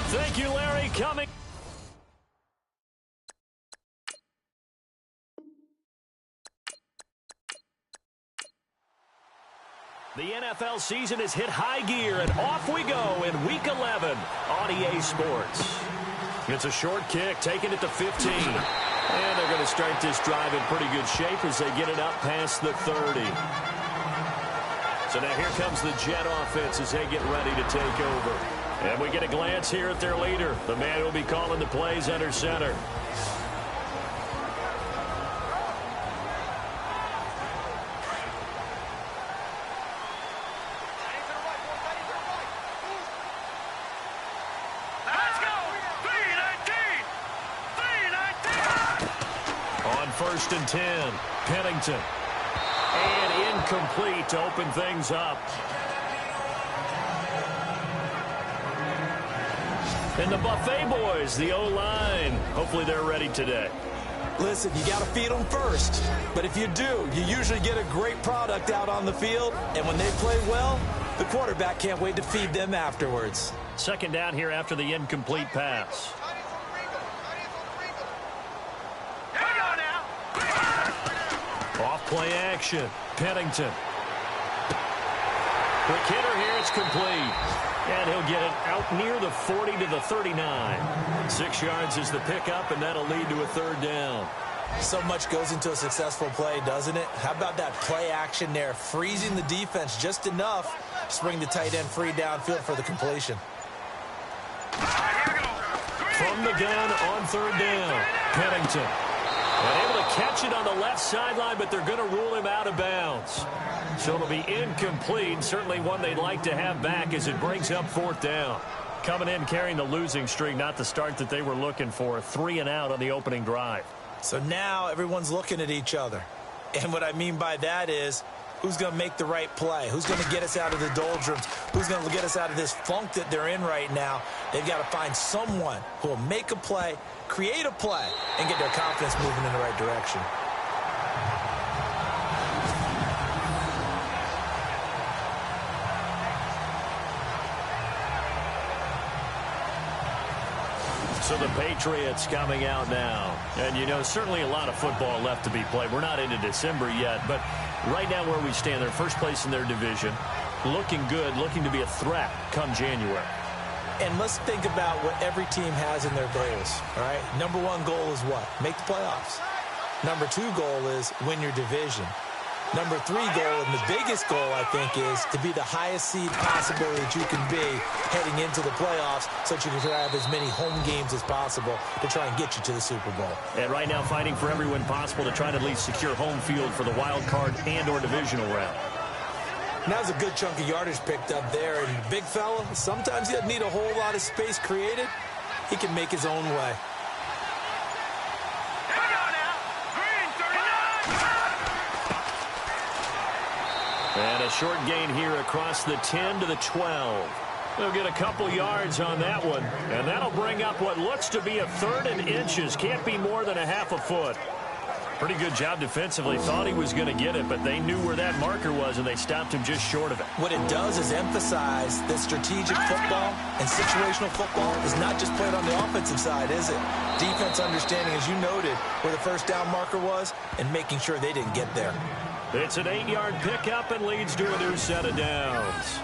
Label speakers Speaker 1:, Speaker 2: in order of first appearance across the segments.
Speaker 1: Thank you, Larry. Coming. The NFL season has hit high gear, and off we go in Week 11 on EA Sports. It's a short kick, taking it to 15. And they're going to start this drive in pretty good shape as they get it up past the 30. So now here comes the Jet offense as they get ready to take over. And we get a glance here at their leader, the man who will be calling the plays under center. First and 10, Pennington. And incomplete to open things up. And the Buffet boys, the O-line, hopefully they're ready today.
Speaker 2: Listen, you got to feed them first. But if you do, you usually get a great product out on the field. And when they play well, the quarterback can't wait to feed them afterwards.
Speaker 1: Second down here after the incomplete pass. Off-play action. Pennington. Quick hitter here. It's complete. And he'll get it out near the 40 to the 39. 6 yards is the pickup, and that'll lead to a third down.
Speaker 2: So much goes into a successful play, doesn't it? How about that play action there? Freezing the defense just enough to bring the tight end free downfield for the completion.
Speaker 1: From the gun on third down. Pennington. And able to catch it on the left sideline, but they're going to rule him out of bounds. So it'll be incomplete, certainly one they'd like to have back as it brings up fourth down. Coming in carrying the losing streak, not the start that they were looking for. 3 and out on the opening drive.
Speaker 2: So now everyone's looking at each other. And what I mean by that is, who's going to make the right play? Who's going to get us out of the doldrums? Who's going to get us out of this funk that they're in right now? They've got to find someone who will make a play, create a play, and get their confidence moving in the right direction.
Speaker 1: So the Patriots coming out now. And, you know, certainly a lot of football left to be played. We're not into December yet, but right now where we stand, they're first place in their division. Looking good, looking to be a threat come January.
Speaker 2: And let's think about what every team has in their goals, all right? Number 1 goal is what? Make the playoffs. Number 2 goal is win your division. Number 3 goal, and the biggest goal, I think, is to be the highest seed possible that you can be heading into the playoffs so that you can have as many home games as possible to try and get you to the Super Bowl.
Speaker 1: And right now fighting for every win possible to try to at least secure home field for the wild card and or divisional round.
Speaker 2: Now there's a good chunk of yardage picked up there, and big fella, sometimes he doesn't need a whole lot of space created. He can make his own way.
Speaker 1: And a short gain here across the 10 to the 12. They'll get a couple yards on that one, and that'll bring up what looks to be a 3rd and inches. Can't be more than a half a foot. Pretty good job defensively. Thought he was going to get it, but they knew where that marker was, and they stopped him just short of it.
Speaker 2: What it does is emphasize that strategic football and situational football is not just played on the offensive side, is it? Defense understanding, as you noted, where the first down marker was and making sure they didn't get there.
Speaker 1: It's an 8-yard pickup and leads to a new set of downs.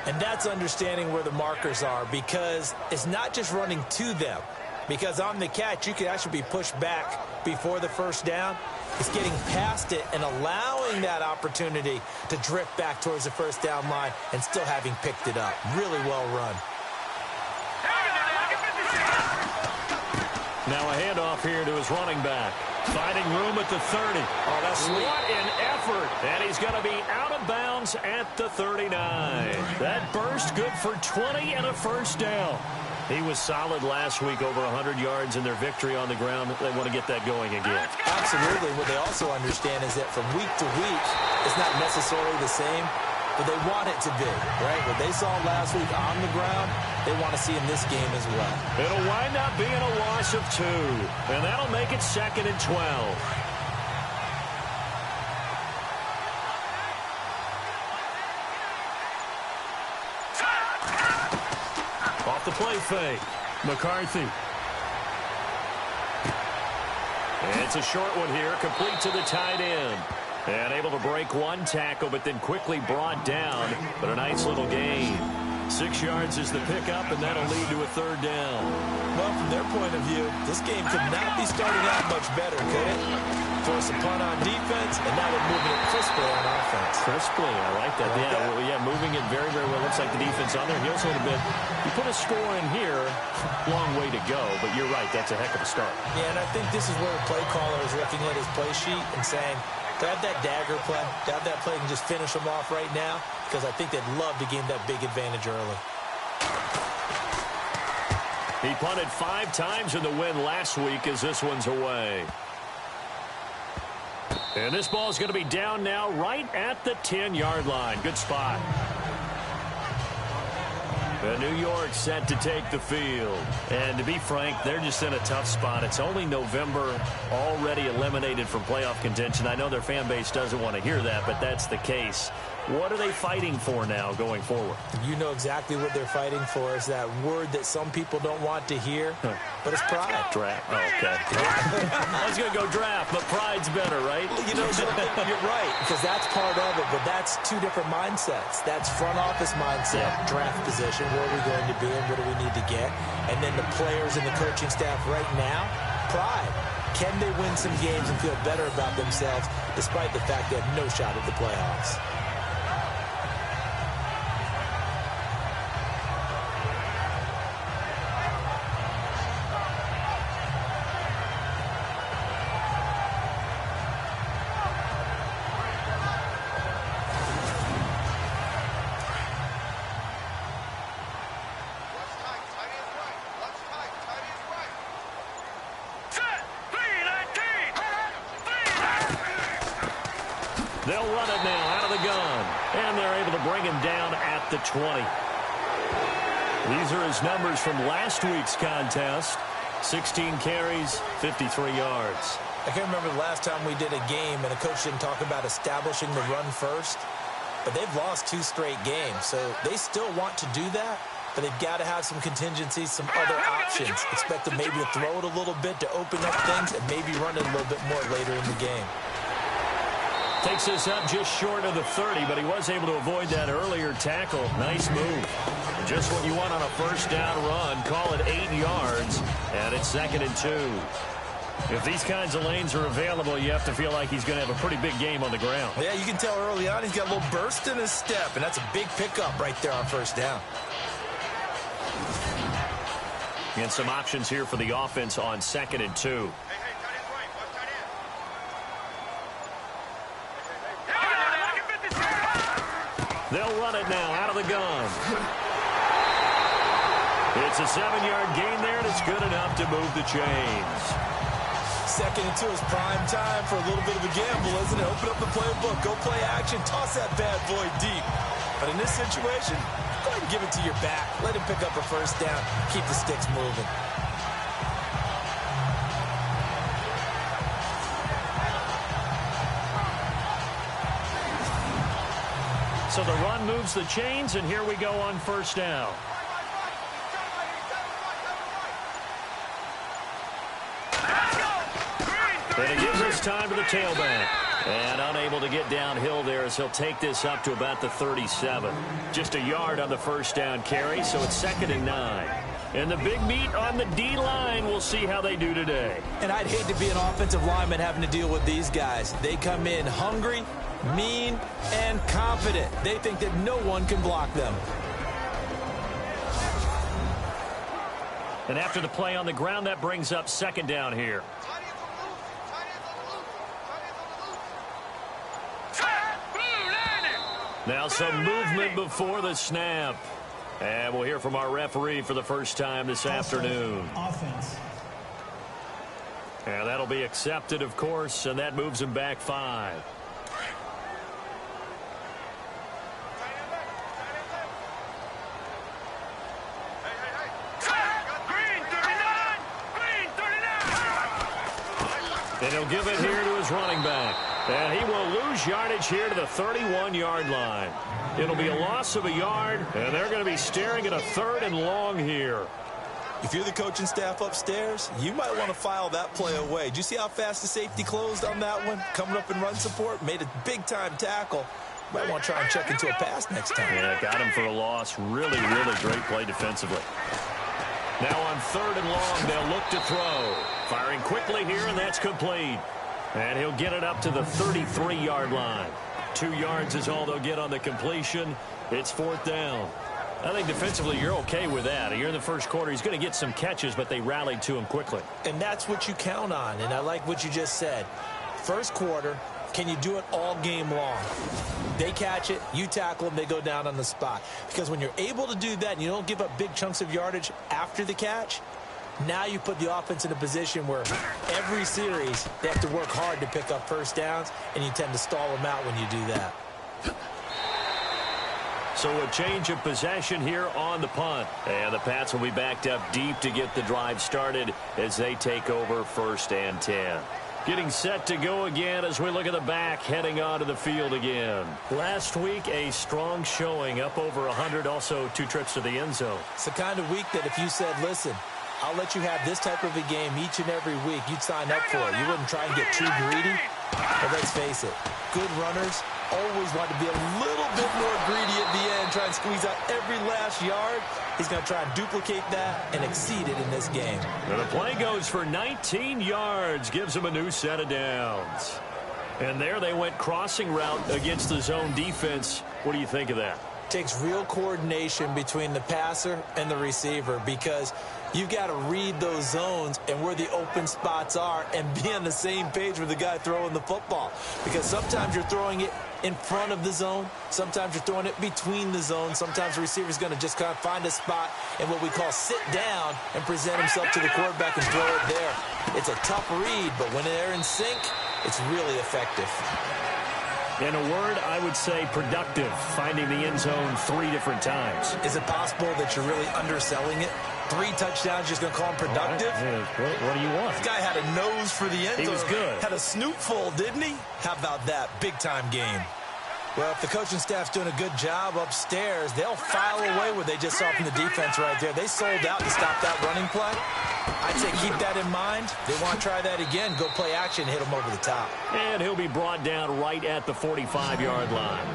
Speaker 2: And that's understanding where the markers are, because it's not just running to them. Because on the catch, you could actually be pushed back before the first down. It's getting past it and allowing that opportunity to drift back towards the first down line and still having picked it up. Really well run.
Speaker 1: Now a handoff here to his running back. Finding room at the 30.
Speaker 2: Oh, that's sweet.
Speaker 1: What an effort. And he's going to be out of bounds at the 39. That burst good for 20 and a first down. He was solid last week, over 100 yards in their victory on the ground. They want to get that going again.
Speaker 2: Absolutely. What they also understand is that from week to week, it's not necessarily the same, but they want it to be, right? What they saw last week on the ground, they want to see in this game as well.
Speaker 1: It'll wind up being a loss of 2, and that'll make it 2nd and 12. Off the play fake. McCarthy. It's a short one here, complete to the tight end. And able to break one tackle, but then quickly brought down. But a nice little gain. 6 yards is the pickup, and that'll lead to a third down.
Speaker 2: Well, from their point of view, this game could not be starting out much better, could it? Force a punt on defense, and now they're moving it crisply on offense.
Speaker 1: Crisply, I like that. Yeah, moving it very, very well. Looks like the defense on there. Heels a little bit. You put a score in here, long way to go, but you're right, that's a heck of a start.
Speaker 2: Yeah, and I think this is where the play caller is looking at his play sheet and saying, grab that dagger play, grab that play and just finish them off right now, because I think they'd love to gain that big advantage early.
Speaker 1: He punted 5 times in the win last week as this one's away. And this ball's going to be down now right at the 10-yard line. Good spot. And New York set to take the field. And to be frank, they're just in a tough spot. It's only November, already eliminated from playoff contention. I know their fan base doesn't want to hear that, but that's the case. What are they fighting for now going forward?
Speaker 2: You know exactly what they're fighting for is that word that some people don't want to hear, but it's pride.
Speaker 1: Draft. Oh, okay. I was going to go draft, but pride's better, right?
Speaker 2: You know, you're right, because that's part of it, but that's 2 different mindsets. That's front office mindset, draft position, where are we going to be and what do we need to get? And then the players and the coaching staff right now, pride. Can they win some games and feel better about themselves despite the fact they have no shot at the playoffs?
Speaker 1: They'll run it now out of the gun. And they're able to bring him down at the 20. These are his numbers from last week's contest. 16 carries, 53 yards.
Speaker 2: I can't remember the last time we did a game and a coach didn't talk about establishing the run first. But they've lost 2 straight games, so they still want to do that. But they've got to have some contingencies, some other options. Expect them maybe to throw it a little bit to open up things and maybe run it a little bit more later in the game.
Speaker 1: Takes this up just short of the 30, but he was able to avoid that earlier tackle. Nice move. Just what you want on a first down run. Call it 8 yards, and it's 2nd and 2. If these kinds of lanes are available, you have to feel like he's going to have a pretty big game on the ground.
Speaker 2: Yeah, you can tell early on he's got a little burst in his step, and that's a big pickup right there on first down.
Speaker 1: And some options here for the offense on 2nd and 2. They'll run it now out of the gun. It's a 7-yard gain there, and it's good enough to move the chains.
Speaker 2: 2nd and 2 is prime time for a little bit of a gamble, isn't it? Open up the playbook, go play action, toss that bad boy deep. But in this situation, go ahead and give it to your back. Let him pick up a first down. Keep the sticks moving.
Speaker 1: So the run moves the chains, and here we go on first down. And it gives us time to the tailback. And unable to get downhill there as he'll take this up to about the 37. Just a yard on the first down carry, so it's 2nd and 9. And the big meat on the D-line, we'll see how they do today.
Speaker 2: And I'd hate to be an offensive lineman having to deal with these guys. They come in hungry, mean, and confident. They think that no one can block them.
Speaker 1: And after the play on the ground, that brings up 2nd down here. Now some movement before the snap. And we'll hear from our referee for the first time this afternoon.
Speaker 3: Offense.
Speaker 1: And that'll be accepted, of course, and that moves him back 5. And he'll give it here to his running back. And he will lose yardage here to the 31-yard line. It'll be a loss of a yard, and they're going to be staring at a 3rd and long here.
Speaker 2: If you're the coaching staff upstairs, you might want to file that play away. Did you see how fast the safety closed on that one? Coming up in run support, made a big-time tackle. Might want to try and check into a pass next time.
Speaker 1: Yeah, got him for a loss. Really, really great play defensively. Now on 3rd and long, they'll look to throw. Firing quickly here, and that's complete. And he'll get it up to the 33-yard line. 2 yards is all they'll get on the completion. It's 4th down. I think defensively you're okay with that. Here in the first quarter, he's going to get some catches, but they rallied to him quickly.
Speaker 2: And that's what you count on, and I like what you just said. First quarter, can you do it all game long? They catch it, you tackle them, they go down on the spot. Because when you're able to do that and you don't give up big chunks of yardage after the catch, now you put the offense in a position where every series they have to work hard to pick up first downs, and you tend to stall them out when you do that.
Speaker 1: So a change of possession here on the punt. And the Pats will be backed up deep to get the drive started as they take over 1st and 10. Getting set to go again as we look at the back, heading onto the field again. Last week, a strong showing, up over 100, also 2 trips to the end zone.
Speaker 2: It's the kind of week that if you said, listen, I'll let you have this type of a game each and every week, you'd sign up for it. You wouldn't try and get too greedy. But let's face it, good runners always want to be a little bit more greedy at the end, try and squeeze out every last yard. He's going to try and duplicate that and exceed it in this game.
Speaker 1: Now the play goes for 19 yards, gives him a new set of downs. And there they went crossing route against the zone defense. What do you think of that?
Speaker 2: Takes real coordination between the passer and the receiver, because you've got to read those zones and where the open spots are and be on the same page with the guy throwing the football. Because sometimes you're throwing it in front of the zone. Sometimes you're throwing it between the zones. Sometimes the receiver's going to just kind of find a spot and what we call sit down and present himself to the quarterback and throw it there. It's a tough read, but when they're in sync, it's really effective.
Speaker 1: In a word, I would say productive, finding the end zone 3 different times.
Speaker 2: Is it possible that you're really underselling it? 3 touchdowns, just going to call him productive?
Speaker 1: Right. What do you want?
Speaker 2: This guy had a nose for the end zone.
Speaker 1: He was good.
Speaker 2: Had a snootful, didn't he? How about that? Big-time game. Well, if the coaching staff's doing a good job upstairs, they'll file away what they just saw from the defense right there. They sold out to stop that running play. I'd say keep that in mind. They want to try that again. Go play action, hit them over the top.
Speaker 1: And he'll be brought down right at the 45-yard line.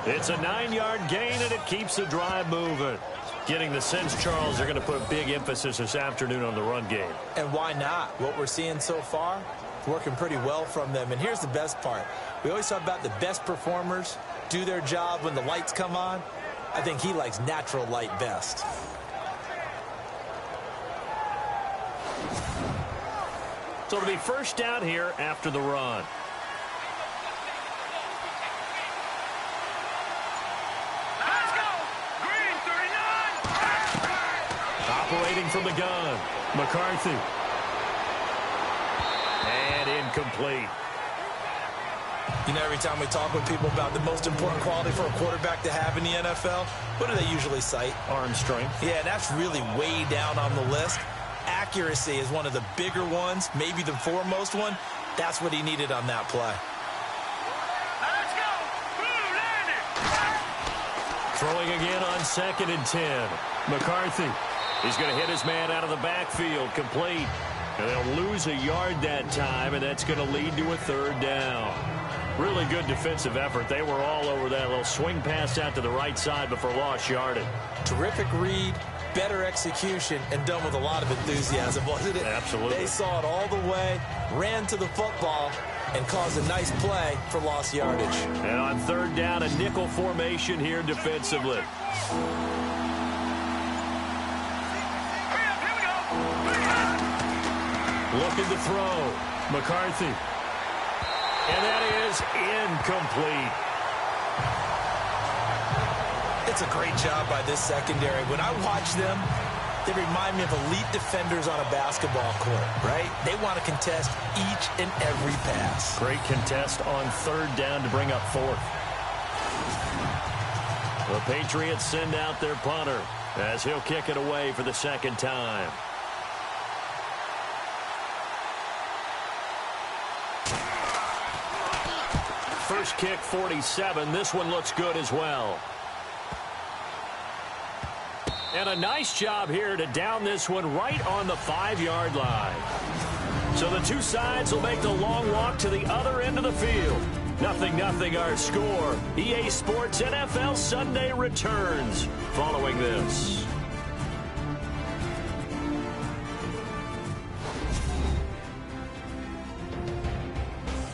Speaker 1: It's a 9-yard gain, and it keeps the drive moving. Getting the sense, Charles, they're going to put a big emphasis this afternoon on the run game.
Speaker 2: And why not? What we're seeing so far, working pretty well from them. And here's the best part. We always talk about the best performers do their job when the lights come on. I think he likes natural light best.
Speaker 1: So it'll be first down here after the run.
Speaker 3: Let's go! Green 39!
Speaker 1: Operating from the gun, McCarthy. And incomplete.
Speaker 2: You know, every time we talk with people about the most important quality for a quarterback to have in the NFL, what do they usually cite?
Speaker 1: Arm strength.
Speaker 2: Yeah, that's really way down on the list. Accuracy is one of the bigger ones, maybe the foremost one. That's what he needed on that play.
Speaker 3: Let's go! Blue landed!
Speaker 1: Throwing again on 2nd and 10. McCarthy. He's going to hit his man out of the backfield. Complete. And they'll lose a yard that time, and that's going to lead to a 3rd down. Really good defensive effort. They were all over that little swing pass out to the right side before lost yardage.
Speaker 2: Terrific read, better execution, and done with a lot of enthusiasm, wasn't it?
Speaker 1: Absolutely.
Speaker 2: They saw it all the way, ran to the football, and caused a nice play for lost yardage.
Speaker 1: And on 3rd down, a nickel formation here defensively. Looking to throw. McCarthy. And that is incomplete.
Speaker 2: It's a great job by this secondary. When I watch them, they remind me of elite defenders on a basketball court, right? They want to contest each and every pass.
Speaker 1: Great contest on 3rd down to bring up 4th. The Patriots send out their punter as he'll kick it away for the 2nd time. First kick, 47. This one looks good as well. And a nice job here to down this one right on the 5-yard line. So the two sides will make the long walk to the other end of the field. 0-0 our score. EA Sports NFL Sunday returns following this.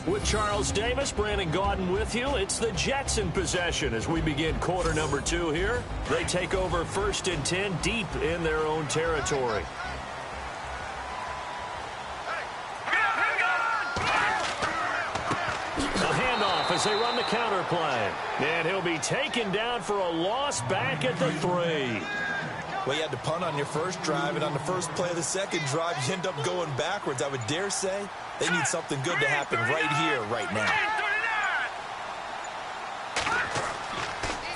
Speaker 1: With Charles Davis, Brandon Gaudin with you. It's the Jets in possession as we begin quarter number 2 here. They take over 1st and 10 deep in their own territory. A handoff as they run the counter play. And he'll be taken down for a loss back at the 3.
Speaker 2: Well, you had to punt on your first drive, and on the first play of the second drive, you end up going backwards. I would dare say they need something good to happen right here, right now.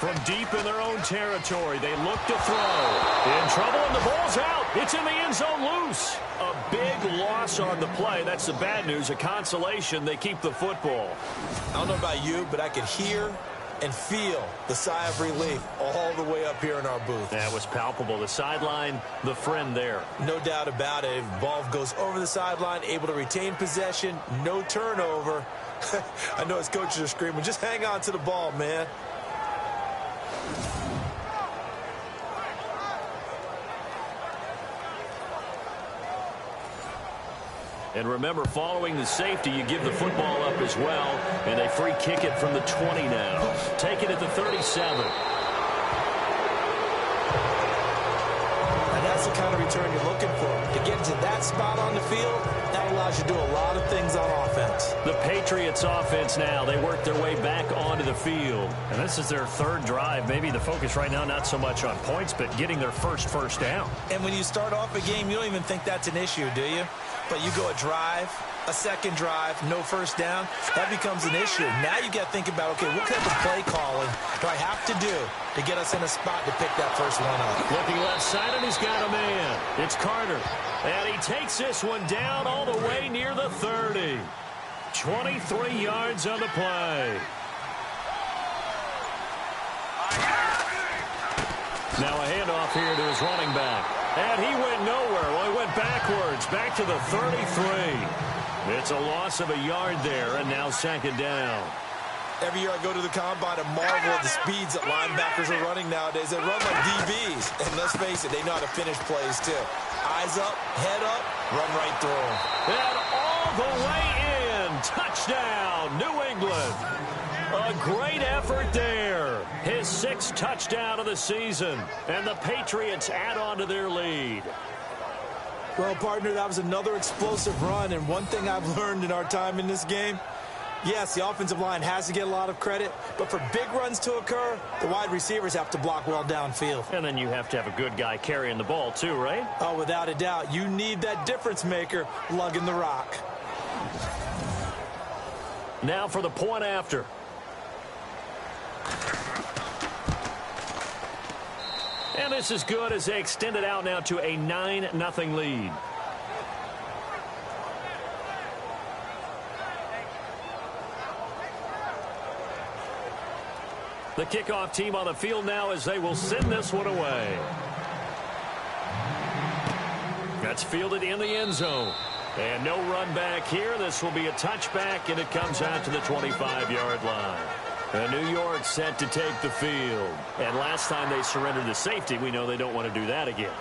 Speaker 1: From deep in their own territory, they look to throw. In trouble, and the ball's out. It's in the end zone loose. A big loss on the play. That's the bad news. A consolation, they keep the football.
Speaker 2: I don't know about you, but I could hear and feel the sigh of relief all the way up here in our booth.
Speaker 1: That was palpable. The sideline, the friend there.
Speaker 2: No doubt about it. If the ball goes over the sideline, able to retain possession, no turnover. I know his coaches are screaming, just hang on to the ball, man.
Speaker 1: And remember, following the safety, you give the football up as well, and they free kick it from the 20 now. Take it at the 37.
Speaker 2: And that's the kind of return you're looking for. To get to that spot on the field, that allows you to do a lot of things on offense.
Speaker 1: The Patriots offense now, they work their way back onto the field.
Speaker 4: And this is their 3rd drive. Maybe the focus right now not so much on points, but getting their first down.
Speaker 2: And when you start off a game, you don't even think that's an issue, do you? But you go a drive, a second drive, no first down, that becomes an issue. Now you got to think about, okay, what kind of play calling do I have to do to get us in a spot to pick that first one up?
Speaker 1: Looking left side, and he's got a man. It's Carter. And he takes this one down all the way near the 30. 23 yards on the play. Now a handoff here to his running back. And he went nowhere. Well, he went backwards, back to the 33. It's a loss of a yard there, and now 2nd down.
Speaker 2: Every year I go to the combine and marvel at the speeds that linebackers are running nowadays. They run like DBs. And let's face it, they know how to finish plays too. Eyes up, head up, run right through them.
Speaker 1: And all the way in. Touchdown, New England. A great effort there. His 6th touchdown of the season. And the Patriots add on to their lead.
Speaker 2: Well, partner, that was another explosive run. And one thing I've learned in our time in this game, yes, the offensive line has to get a lot of credit, but for big runs to occur, the wide receivers have to block well downfield.
Speaker 4: And then you have to have a good guy carrying the ball too, right?
Speaker 2: Oh, without a doubt. You need that difference maker lugging the rock.
Speaker 1: Now for the point after. And this is good as they extend it out now to a 9-0 lead. The kickoff team on the field now as they will send this one away. That's fielded in the end zone. And no run back here. This will be a touchback, and it comes out to the 25-yard line. And New York set to take the field. And last time they surrendered to safety, we know they don't want to do that again.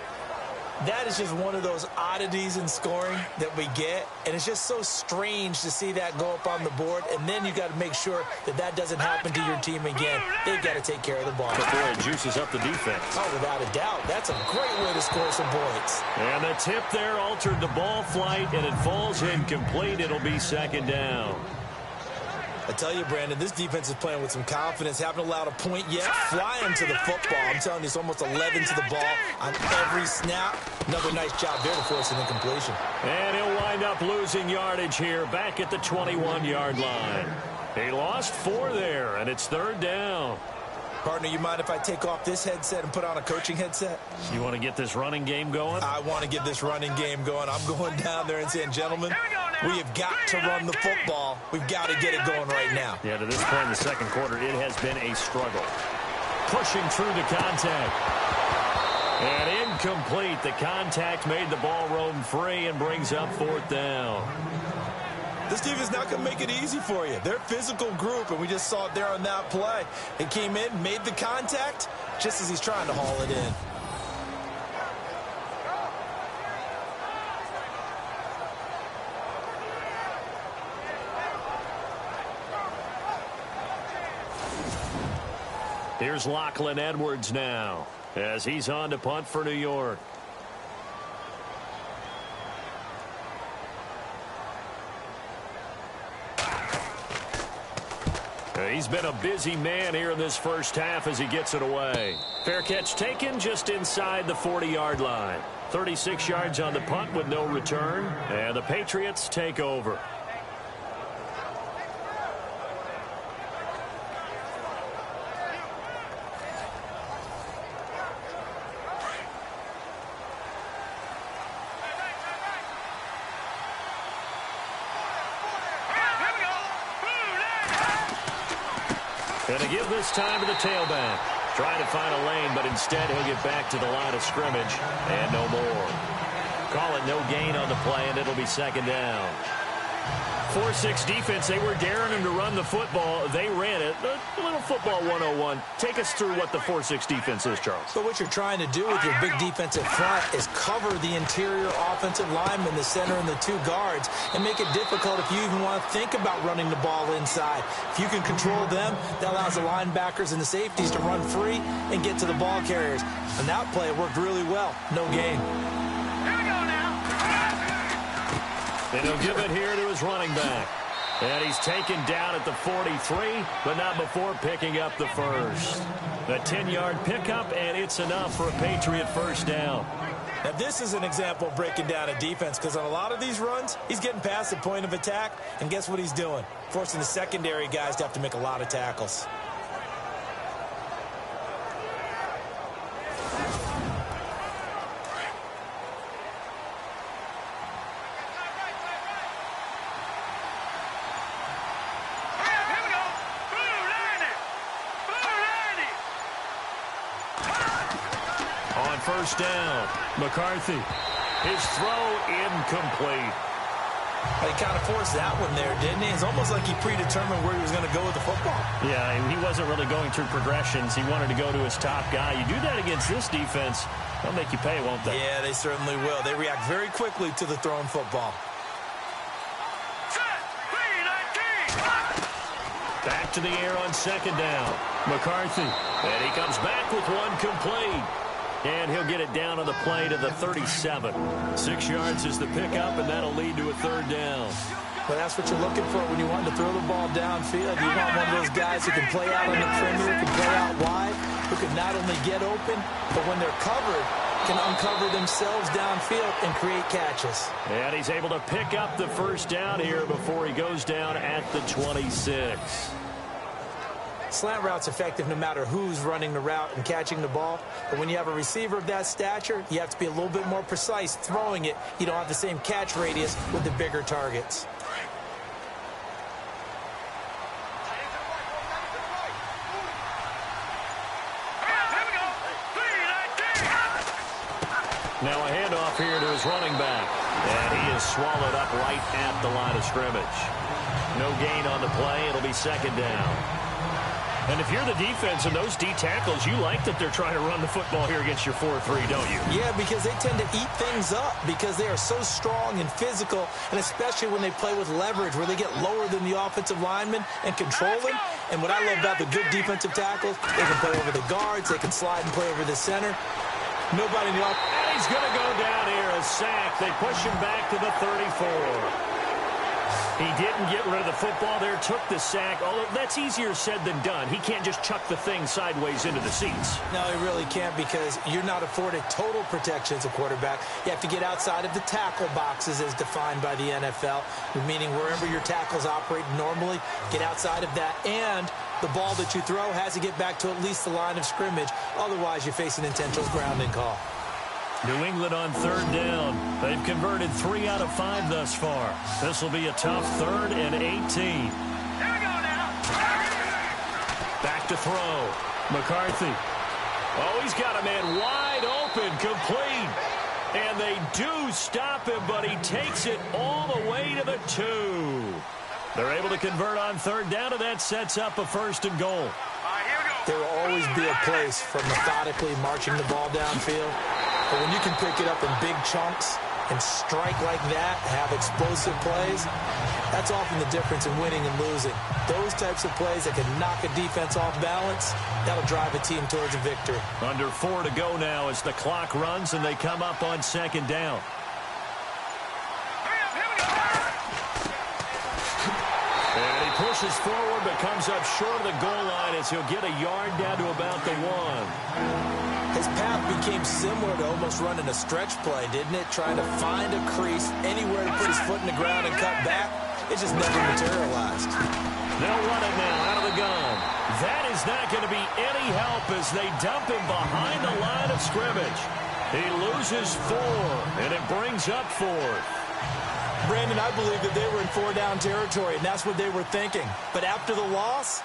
Speaker 2: That is just one of those oddities in scoring that we get, and it's just so strange to see that go up on the board, and then you got to make sure that that doesn't happen to your team again. They've got to take care of the ball.
Speaker 1: But boy, it juices up the defense.
Speaker 2: Oh, without a doubt. That's a great way to score some points.
Speaker 1: And the tip there altered the ball flight, and it falls incomplete. It'll be 2nd down.
Speaker 2: I tell you, Brandon, this defense is playing with some confidence. Haven't allowed a point yet. Flying to the football. I'm telling you, it's almost 11 to the ball on every snap. Another nice job there to force an incompletion.
Speaker 1: And he'll wind up losing yardage here back at the 21-yard line. He lost 4 there, and it's 3rd down.
Speaker 2: Partner, you mind if I take off this headset and put on a coaching headset?
Speaker 1: You want to get this running game going?
Speaker 2: I want to get this running game going. I'm going down there and saying, gentlemen, we have got to run the football. We've got to get it going right now.
Speaker 1: Yeah, to this point in the second quarter, it has been a struggle. Pushing through the contact. And incomplete. The contact made the ball roam free and brings up 4th down.
Speaker 2: This team is not going to make it easy for you. They're a physical group, and we just saw it there on that play. It came in, made the contact, just as he's trying to haul it in.
Speaker 1: Here's Lachlan Edwards now, as he's on to punt for New York. He's been a busy man here in this first half as he gets it away. Fair catch taken just inside the 40-yard line. 36 yards on the punt with no return, and the Patriots take over. And to give this time to the tailback. Trying to find a lane, but instead he'll get back to the line of scrimmage. And no more. Call it no gain on the play, and it'll be 2nd down. 4-6 defense, they were daring him to run the football. They ran it. A little football 101. Take us through what the 4-6 defense is, Charles.
Speaker 2: So what you're trying to do with your big defensive front is cover the interior offensive lineman, the center, and the 2 guards, and make it difficult if you even want to think about running the ball inside. If you can control them, that allows the linebackers and the safeties to run free and get to the ball carriers. And that play worked really well. No gain.
Speaker 1: And he'll give it here to his running back. And he's taken down at the 43, but not before picking up the first. A 10-yard pickup, and it's enough for a Patriot first down.
Speaker 2: Now, this is an example of breaking down a defense, because on a lot of these runs, he's getting past the point of attack, and guess what he's doing? Forcing the secondary guys to have to make a lot of tackles.
Speaker 1: First down. McCarthy. His throw incomplete.
Speaker 2: He kind of forced that one there, didn't he? It's almost like he predetermined where he was going to go with the football.
Speaker 4: Yeah, he wasn't really going through progressions. He wanted to go to his top guy. You do that against this defense, they'll make you pay, won't they?
Speaker 2: Yeah, they certainly will. They react very quickly to the thrown football.
Speaker 1: Back to the air on 2nd down. McCarthy. And he comes back with one complete. And he'll get it down on the play to the 37. 6 yards is the pickup, and that'll lead to a 3rd down.
Speaker 2: Well, that's what you're looking for when you want to throw the ball downfield. You want one of those guys who can play out on the perimeter, can play out wide, who can not only get open, but when they're covered, can uncover themselves downfield and create catches.
Speaker 1: And he's able to pick up the first down here before he goes down at the 26.
Speaker 2: Slant route's effective no matter who's running the route and catching the ball. But when you have a receiver of that stature, you have to be a little bit more precise throwing it. You don't have the same catch radius with the bigger targets.
Speaker 1: Now a handoff here to his running back. And he is swallowed up right at the line of scrimmage. No gain on the play. It'll be 2nd down.
Speaker 4: And if you're the defense and those D tackles, you like that they're trying to run the football here against your 4-3, don't you?
Speaker 2: Yeah, because they tend to eat things up because they are so strong and physical, and especially when they play with leverage where they get lower than the offensive lineman and control them. And what I love about the good defensive tackles, they can play over the guards, they can slide and play over the center. Nobody in the offense.
Speaker 1: And he's going to go down here, a sack. They push him back to the 34. He didn't get rid of the football there, took the sack. Although that's easier said than done. He can't just chuck the thing sideways into the seats.
Speaker 2: No, he really can't because you're not afforded total protection as a quarterback. You have to get outside of the tackle boxes as defined by the NFL, meaning wherever your tackles operate normally, get outside of that. And the ball that you throw has to get back to at least the line of scrimmage. Otherwise, you're facing intentional grounding call.
Speaker 1: New England on 3rd down. They've converted 3 out of 5 thus far. This will be a tough 3rd and 18.
Speaker 3: Here we go now.
Speaker 1: Back to throw. McCarthy. Oh, he's got a man wide open. complete. And they do stop him, but he takes it all the way to the 2. They're able to convert on third down, and that sets up a 1st and goal.
Speaker 2: There will always be a place for methodically marching the ball downfield. But when you can pick it up in big chunks and strike like that, have explosive plays, that's often the difference in winning and losing. Those types of plays that can knock a defense off balance, that'll drive a team towards a victory.
Speaker 1: Under 4 to go now as the clock runs and they come up on 2nd down. And he pushes forward but comes up short of the goal line as he'll get a yard down to about the 1.
Speaker 2: His path became similar to almost running a stretch play, didn't it? Trying to find a crease anywhere to put his foot in the ground and cut back. It just never materialized.
Speaker 1: They'll run it now out of the gun. That is not going to be any help as they dump him behind the line of scrimmage. He loses 4, and it brings up 4th.
Speaker 2: Brandon, I believe that they were in 4-down territory, and that's what they were thinking. But after the loss,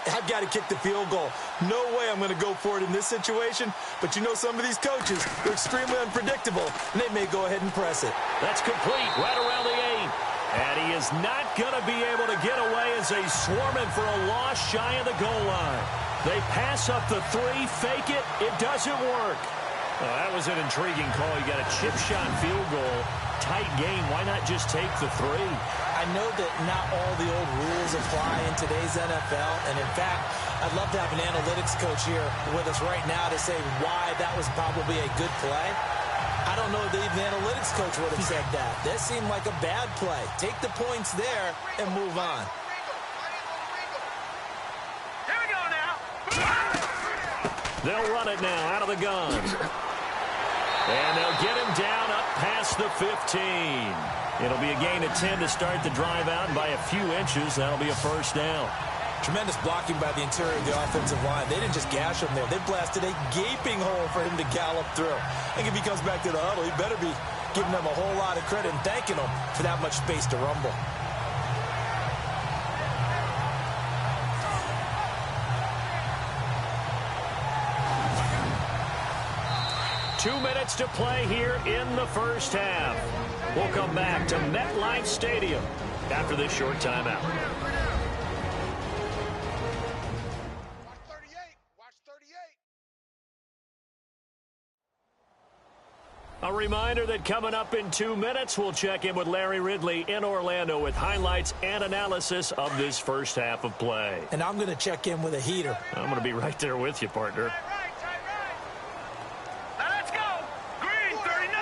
Speaker 2: I've got to kick the field goal. No way I'm going to go for it in this situation. But you know some of these coaches, they're extremely unpredictable, and they may go ahead and press it.
Speaker 1: That's complete right around the 8. And he is not going to be able to get away as they swarm him for a loss shy of the goal line. They pass up the 3, fake it. It doesn't work.
Speaker 4: Well, that was an intriguing call. You got a chip shot field goal. Tight game. Why not just take the 3?
Speaker 2: I know that not all the old rules apply in today's NFL. And, in fact, I'd love to have an analytics coach here with us right now to say why that was probably a good play. I don't know if even the analytics coach would have said that. That seemed like a bad play. Take the points there and move on.
Speaker 3: Here we go now.
Speaker 1: They'll run it now out of the gun. And they'll get him down up past the 15. It'll be a gain of 10 to start the drive out, and by a few inches, that'll be a 1st down.
Speaker 2: Tremendous blocking by the interior of the offensive line. They didn't just gash him there. They blasted a gaping hole for him to gallop through. I think if he comes back to the huddle, he better be giving them a whole lot of credit and thanking them for that much space to rumble.
Speaker 1: Two minutes to play here in the first half. We'll come back to MetLife Stadium after this short timeout. A reminder that coming up in 2 minutes, we'll check in with Larry Ridley in Orlando with highlights and analysis of this first half of play.
Speaker 2: And I'm going to check in with a heater.
Speaker 1: I'm going to be right there with you, partner.
Speaker 3: Let's go. Green 39.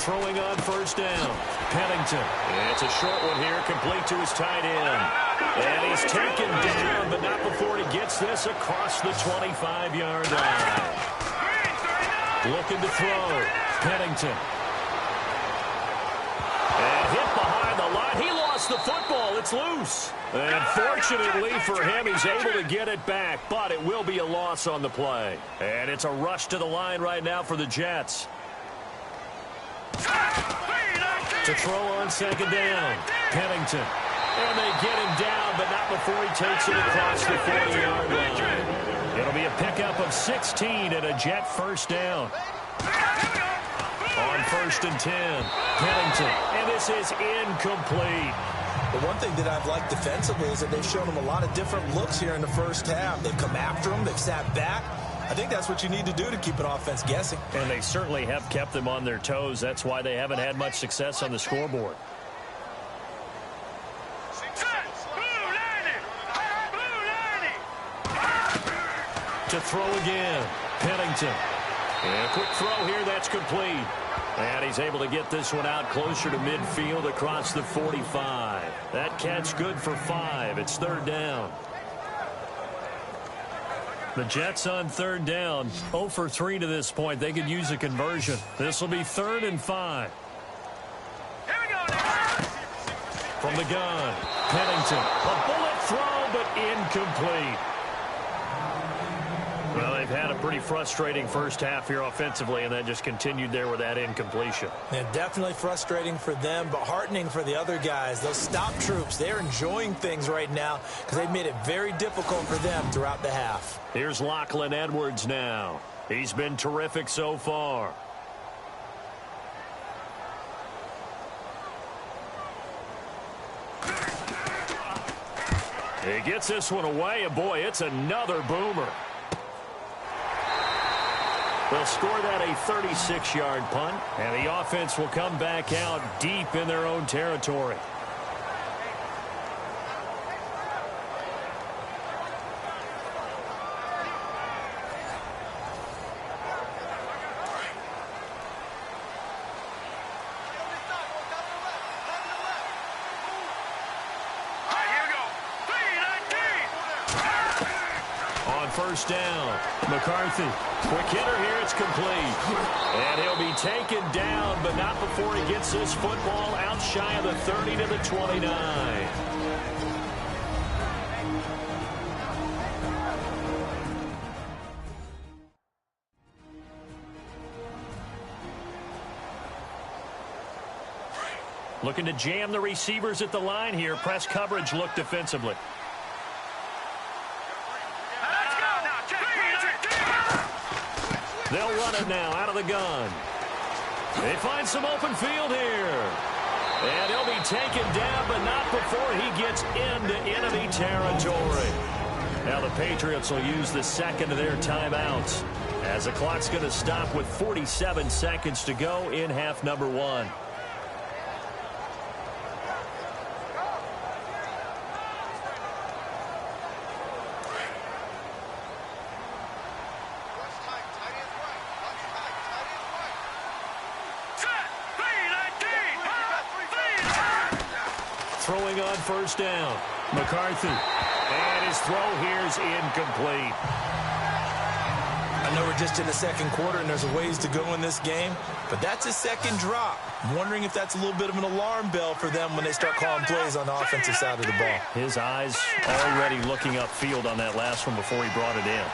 Speaker 1: Throwing on 1st down. Pennington. It's a short one here, complete to his tight end. And he's taken down, but not before he gets this across the 25-yard line. Looking to throw. Pennington. And hit behind the line. He lost the football. It's loose. And fortunately for him, he's able to get it back, but it will be a loss on the play. And it's a rush to the line right now for the Jets. To throw on 2nd down. Pennington. And they get him down, but not before he takes it across the 40-yard line. It'll be a pickup of 16 and a Jet 1st down. On 1st and 10, Pennington. And this is incomplete.
Speaker 2: The one thing that I've liked defensively is that they've shown them a lot of different looks here in the first half. They've come after them. They've sat back. I think that's what you need to do to keep an offense guessing.
Speaker 4: And they certainly have kept them on their toes. That's why they haven't had much success on the scoreboard.
Speaker 1: To throw again, Pennington. And a quick throw here, that's complete. And he's able to get this one out closer to midfield across the 45. That catch good for 5. It's 3rd down.
Speaker 4: The Jets on 3rd down, 0 for 3 to this point. They could use a conversion. This will be 3rd and 5.
Speaker 3: Here we go now.
Speaker 1: From the gun, Pennington. A bullet throw, but incomplete.
Speaker 4: Well, they've had a pretty frustrating first half here offensively, and that just continued there with that incompletion.
Speaker 2: And definitely frustrating for them, but heartening for the other guys. Those stop troops, they're enjoying things right now because they've made it very difficult for them throughout the half.
Speaker 1: Here's Lachlan Edwards now. He's been terrific so far. He gets this one away, and boy, it's another boomer. They'll score that a 36-yard punt, and the offense will come back out deep in their own territory. First down. McCarthy. Quick hitter here. It's complete. And he'll be taken down, but not before he gets this football out shy of the 30 to the 29. Looking to jam the receivers at the line here. Press coverage look defensively. They'll run it now out of the gun. They find some open field here. And he'll be taken down, but not before he gets into enemy territory. Now the Patriots will use the second of their timeouts, as the clock's going to stop with 47 seconds to go in half number one. Throwing on first down. McCarthy. And his throw here is incomplete.
Speaker 2: I know we're just in the second quarter and there's a ways to go in this game, but that's his second drop. I'm wondering if that's a little bit of an alarm bell for them when they start calling plays on the offensive side of the ball.
Speaker 1: His eyes already looking upfield on that last one before he brought it in.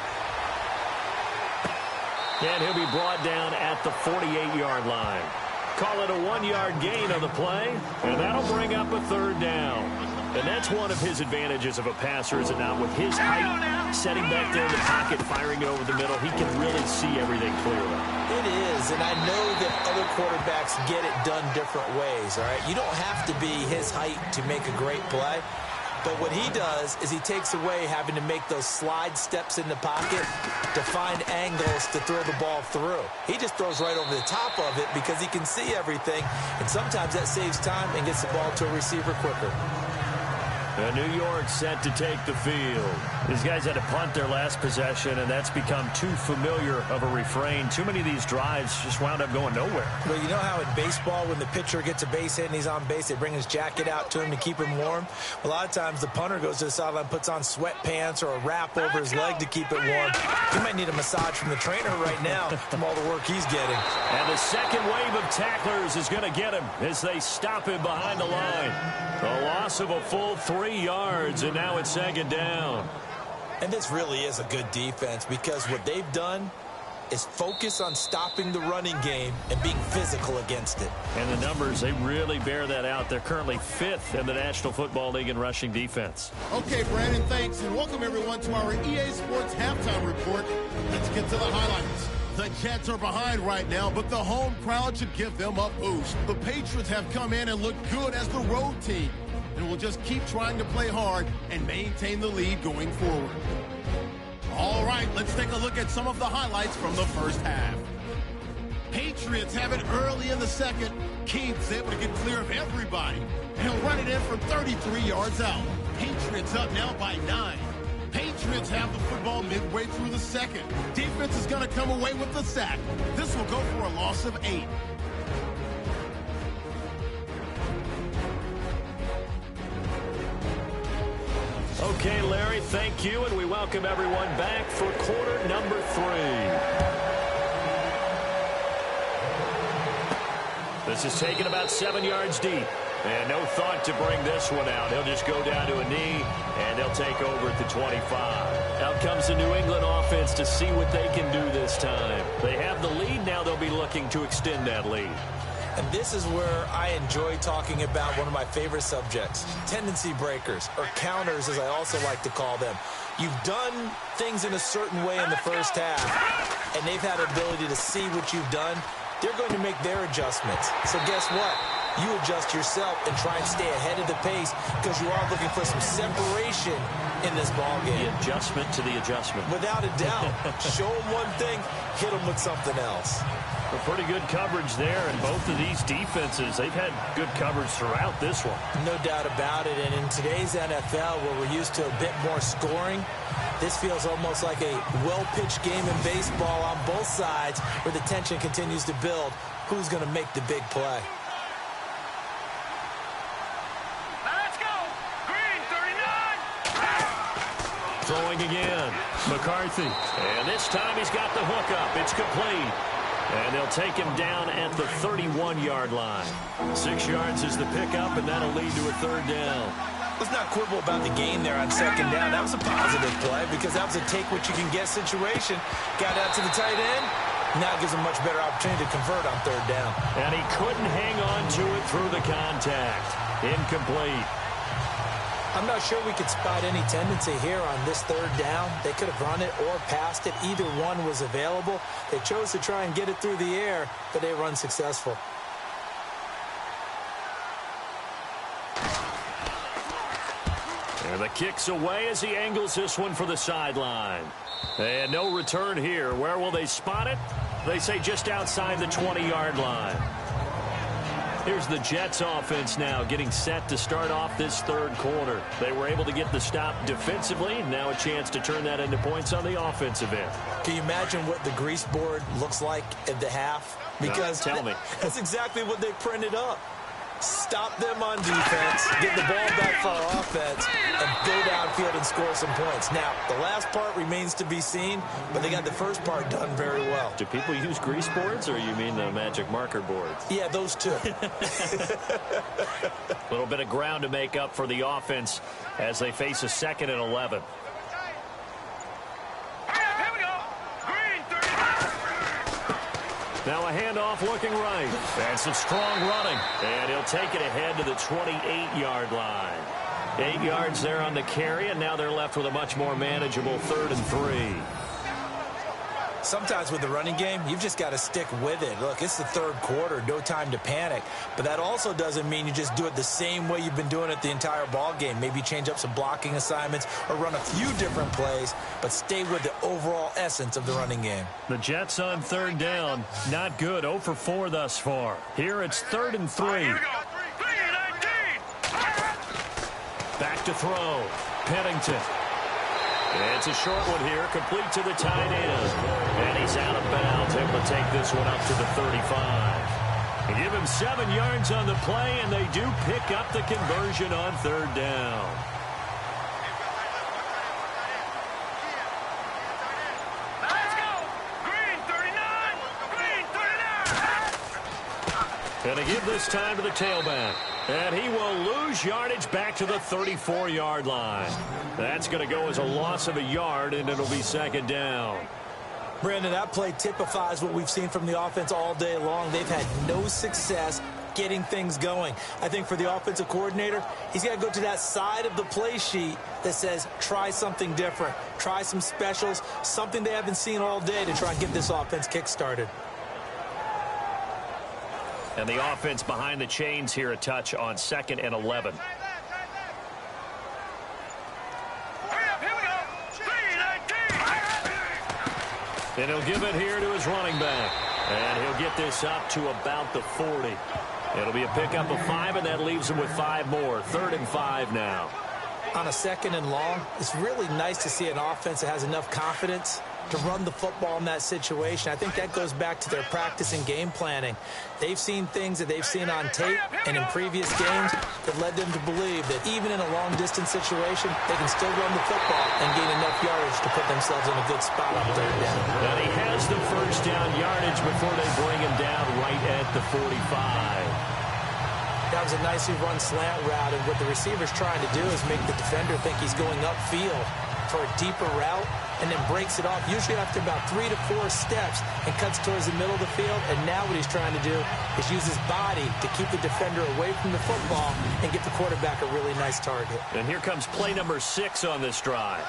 Speaker 1: And he'll be brought down at the 48-yard line. Call it a 1-yard gain on the play, and that'll bring up a third down. And that's one of his advantages of a passer, is it not? With his height, setting back there in the pocket, firing it over the middle, he can really see everything clearly.
Speaker 2: It is, and I know that other quarterbacks get it done different ways, all right? You don't have to be his height to make a great play. But what he does is he takes away having to make those slide steps in the pocket to find angles to throw the ball through. He just throws right over the top of it because he can see everything, and sometimes that saves time and gets the ball to a receiver quicker.
Speaker 1: New York set to take the field. These guys had to punt their last possession, and that's become too familiar of a refrain. Too many of these drives just wound up going nowhere.
Speaker 2: Well, you know how in baseball when the pitcher gets a base hit and he's on base, they bring his jacket out to him to keep him warm? A lot of times the punter goes to the sideline, puts on sweatpants or a wrap over his leg to keep it warm. He might need a massage from the trainer right now from all the work he's getting.
Speaker 1: And the second wave of tacklers is going to get him as they stop him behind the line. A loss of a full 3 yards, and now it's second down.
Speaker 2: And this really is a good defense because what they've done is focus on stopping the running game and being physical against it.
Speaker 1: And the numbers, they really bear that out. They're currently 5th in the National Football League in rushing defense.
Speaker 5: Okay, Brandon, thanks, and welcome everyone to our EA Sports Halftime Report. Let's get to the highlights. The Jets are behind right now, but the home crowd should give them a boost. The Patriots have come in and looked good as the road team, and will just keep trying to play hard and maintain the lead going forward. All right, let's take a look at some of the highlights from the first half. Patriots have it early in the second. Keith's able to get clear of everybody, and he'll run it in from 33 yards out. Patriots up now by 9. Patriots have the football midway through the second. Defense is going to come away with the sack. This will go for a loss of 8.
Speaker 1: Okay, Larry, thank you, and we welcome everyone back for quarter number 3. This is taken about 7 yards deep. And no thought to bring this one out. He'll just go down to a knee, and they'll take over at the 25. Out comes the New England offense to see what they can do this time. They have the lead. Now they'll be looking to extend that lead.
Speaker 2: And this is where I enjoy talking about one of my favorite subjects, tendency breakers, or counters as I also like to call them. You've done things in a certain way in the first half. and they've had the ability to see what you've done, they're going to make their adjustments. So guess what? You adjust yourself and try and stay ahead of the pace because you are looking for some separation in this ball game.
Speaker 4: The adjustment to the adjustment.
Speaker 2: Without a doubt. Show them one thing, hit them with something else.
Speaker 4: A pretty good coverage there, and both of these defenses, they've had good coverage throughout this one.
Speaker 2: No doubt about it, and in today's NFL, where we're used to a bit more scoring, this feels almost like a well-pitched game in baseball on both sides where the tension continues to build. Who's going to make the big play?
Speaker 3: Let's go. Green, 39.
Speaker 1: Throwing again. McCarthy. And this time he's got the hookup. It's complete. And they'll take him down at the 31-yard line. 6 yards is the pickup, and that'll lead to a third down.
Speaker 2: Let's not quibble about the gain there on second down. That was a positive play because that was a take-what-you-can-get situation. Got out to the tight end. Now it gives him a much better opportunity to convert on third down.
Speaker 1: And he couldn't hang on to it through the contact. Incomplete.
Speaker 2: I'm not sure we could spot any tendency here on this third down. They could have run it or passed it. Either one was available. They chose to try and get it through the air, but they were unsuccessful.
Speaker 1: And the kick's away as he angles this one for the sideline. And no return here. Where will they spot it? They say just outside the 20-yard line. Here's the Jets offense now getting set to start off this third quarter. They were able to get the stop defensively. Now a chance to turn that into points on the offensive end.
Speaker 2: Can you imagine what the grease board looks like at the half? Because
Speaker 1: tell me.
Speaker 2: That's exactly what they printed up. Stop them on defense, get the ball back for our offense, and go downfield and score some points. Now, the last part remains to be seen, but they got the first part done very well.
Speaker 1: Do people use grease boards, or you mean the magic marker boards?
Speaker 2: Yeah, those two.
Speaker 1: A little bit of ground to make up for the offense as they face a 2nd and 11.
Speaker 3: Here we go. Green, 39.
Speaker 1: Now a handoff looking right. And some strong running. And he'll take it ahead to the 28-yard line. 8 yards there on the carry, and now they're left with a much more manageable 3rd and 3.
Speaker 2: Sometimes with the running game, you've just got to stick with it. Look, it's the third quarter, no time to panic. But that also doesn't mean you just do it the same way you've been doing it the entire ball game. Maybe change up some blocking assignments or run a few different plays, but stay with the overall essence of the running game.
Speaker 4: The Jets on third down, not good. 0 for 4 thus far. Here it's 3rd and 3.
Speaker 3: Here we go. Green, 19.
Speaker 1: Back to throw. Pennington. It's a short one here, complete to the tight end. And he's out of bounds, able to take this one up to the 35. And give him 7 yards on the play, and they do pick up the conversion on third down.
Speaker 3: Let's go. Green, 39. Green, 39.
Speaker 1: And they give this time to the tailback. And he will lose yardage back to the 34-yard line. That's going to go as a loss of a yard, and it'll be 2nd down.
Speaker 2: Brandon, that play typifies what we've seen from the offense all day long. They've had no success getting things going. I think for the offensive coordinator, he's got to go to that side of the play sheet that says try something different, try some specials, something they haven't seen all day to try and get this offense kick-started.
Speaker 1: And the offense behind the chains here a touch on 2nd and 11.
Speaker 3: Hurry up, here we go. Green, 19.
Speaker 1: And he'll give it here to his running back. And he'll get this up to about the 40. It'll be a pickup of 5, and that leaves him with 5 more. 3rd and 5 now.
Speaker 2: On a 2nd and long, it's really nice to see an offense that has enough confidence to run the football in that situation. I think that goes back to their practice and game planning. They've seen things that they've seen on tape and in previous games that led them to believe that even in a long-distance situation, they can still run the football and gain enough yardage to put themselves in a good spot on third down.
Speaker 1: And he has the first down yardage before they bring him down right at the 45.
Speaker 2: That was a nicely run slant route, and what the receiver's trying to do is make the defender think he's going upfield for a deeper route, and then breaks it off, usually after about 3 to 4 steps, and cuts towards the middle of the field. And now what he's trying to do is use his body to keep the defender away from the football and get the quarterback a really nice target.
Speaker 1: And here comes play number 6 on this drive.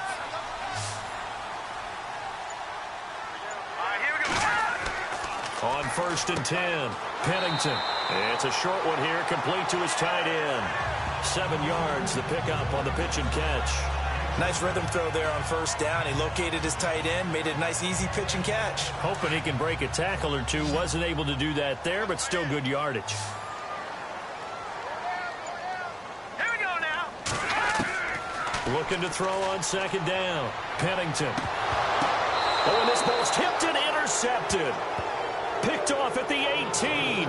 Speaker 3: All right, here we
Speaker 1: On 1st and 10, Pennington. It's a short one here, complete to his tight end. 7 yards, the pickup on the pitch and catch.
Speaker 2: Nice rhythm throw there on 1st down. He located his tight end, made it a nice easy pitch and catch.
Speaker 4: Hoping he can break a tackle or two. Wasn't able to do that there, but still good yardage.
Speaker 3: Here we go now.
Speaker 1: Looking to throw on 2nd down. Pennington. Oh, and this ball's tipped and intercepted. Picked off at the 18.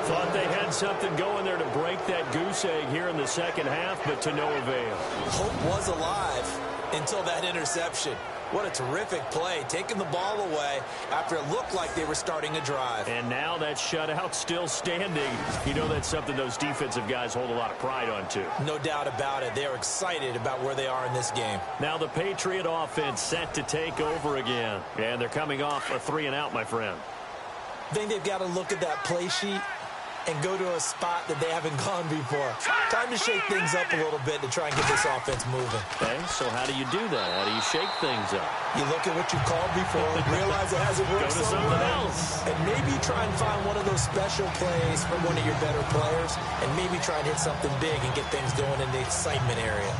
Speaker 1: Thought they had something going there to break that goose egg here in the second half, but to no avail.
Speaker 2: Hope was alive until that interception. What a terrific play, taking the ball away after it looked like they were starting a drive.
Speaker 1: And now that shutout still standing. You know that's something those defensive guys hold a lot of pride on, too.
Speaker 2: No doubt about it. They're excited about where they are in this game.
Speaker 1: Now the Patriot offense set to take over again. And they're coming off a 3-and-out, my friend.
Speaker 2: I think they've got to look at that play sheet and go to a spot that they haven't gone before. Time to shake things up a little bit to try and get this offense moving.
Speaker 1: Okay, so how do you do that? How do you shake things up?
Speaker 2: You look at what you called before, realize it hasn't worked
Speaker 1: Go to something else.
Speaker 2: and maybe try and find one of those special plays from one of your better players, and maybe try and hit something big and get things going in the excitement area.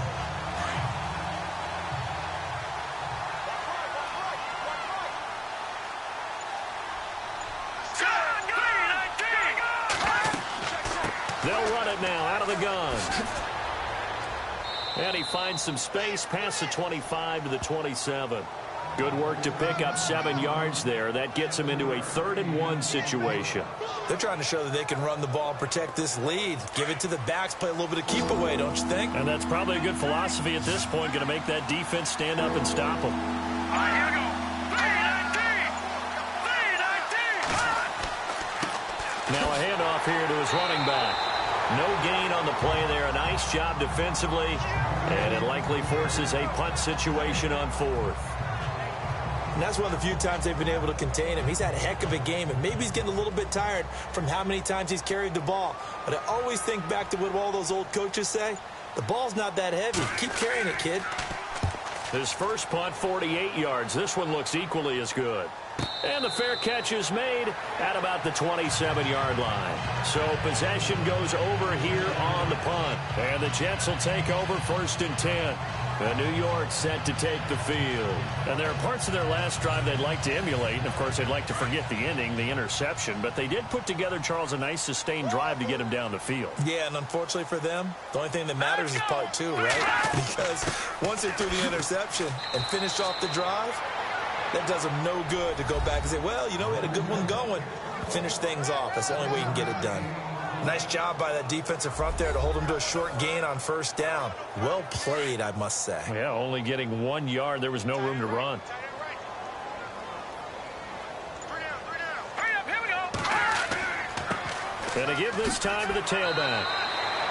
Speaker 1: They'll run it now out of the gun. And he finds some space past the 25 to the 27. Good work to pick up 7 yards there. That gets him into a 3rd-and-1 situation.
Speaker 2: They're trying to show that they can run the ball and protect this lead. Give it to the backs, play a little bit of keep away, don't you think?
Speaker 4: And that's probably a good philosophy at this point. Going to make that defense stand up and stop them.
Speaker 3: All right, here we go. 3-19. 3-19.
Speaker 1: Now a handoff here to his running back. No gain on the play there. A nice job defensively. And it likely forces a punt situation on 4th.
Speaker 2: And that's one of the few times they've been able to contain him. He's had a heck of a game, and maybe he's getting a little bit tired from how many times he's carried the ball. But I always think back to what all those old coaches say. The ball's not that heavy. Keep carrying it, kid.
Speaker 1: His first punt, 48 yards. This one looks equally as good. And the fair catch is made at about the 27-yard line. So possession goes over here on the punt. And the Jets will take over 1st and 10. And New York set to take the field.
Speaker 4: And there are parts of their last drive they'd like to emulate. And, of course, they'd like to forget the ending, the interception. But they did put together, Charles, a nice sustained drive to get him down the field.
Speaker 2: Yeah, and unfortunately for them, the only thing that matters is part 2, right? Because once they threw the interception and finished off the drive, that does them no good to go back and say, well, you know, we had a good one going. Finish things off. That's the only way you can get it done. Nice job by that defensive front there to hold him to a short gain on 1st down. Well played, I must say.
Speaker 4: Yeah, only getting 1 yard. There was no room to run.
Speaker 3: Hurry up, here we go.
Speaker 1: And to give this time to the tailback.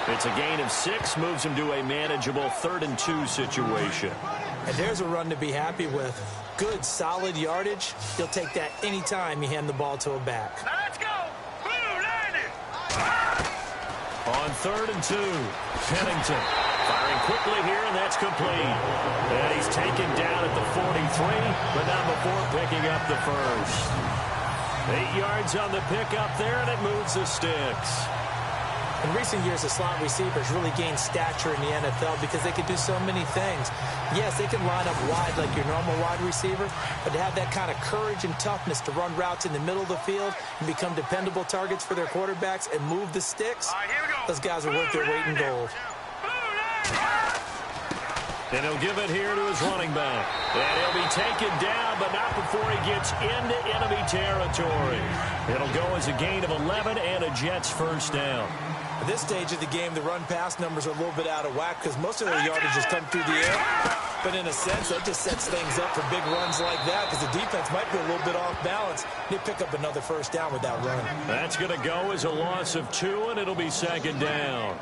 Speaker 1: It's a gain of 6, moves him to a manageable 3rd-and-2 situation.
Speaker 2: And there's a run to be happy with. Good, solid yardage. You'll take that anytime you hand the ball to a back.
Speaker 3: Now let's go. Blue, land it.
Speaker 1: On 3rd and 2, Pennington firing quickly here, and that's complete. And he's taken down at the 43, but not before picking up the first. 8 yards on the pickup there, and it moves the sticks.
Speaker 2: In recent years, the slot receivers really gained stature in the NFL because they could do so many things. Yes, they can line up wide like your normal wide receiver, but to have that kind of courage and toughness to run routes in the middle of the field and become dependable targets for their quarterbacks and move the sticks,
Speaker 3: All right, here we go.
Speaker 2: those guys are worth their weight in gold.
Speaker 1: And he'll give it here to his running back. And he'll be taken down, but not before he gets into enemy territory. It'll go as a gain of 11 and a Jets 1st down.
Speaker 2: At this stage of the game, the run-pass numbers are a little bit out of whack because most of their yardage has come through the air. But in a sense, that just sets things up for big runs like that because the defense might be a little bit off balance. They pick up another 1st down with that run.
Speaker 1: That's going to go as a loss of 2, and it'll be 2nd down.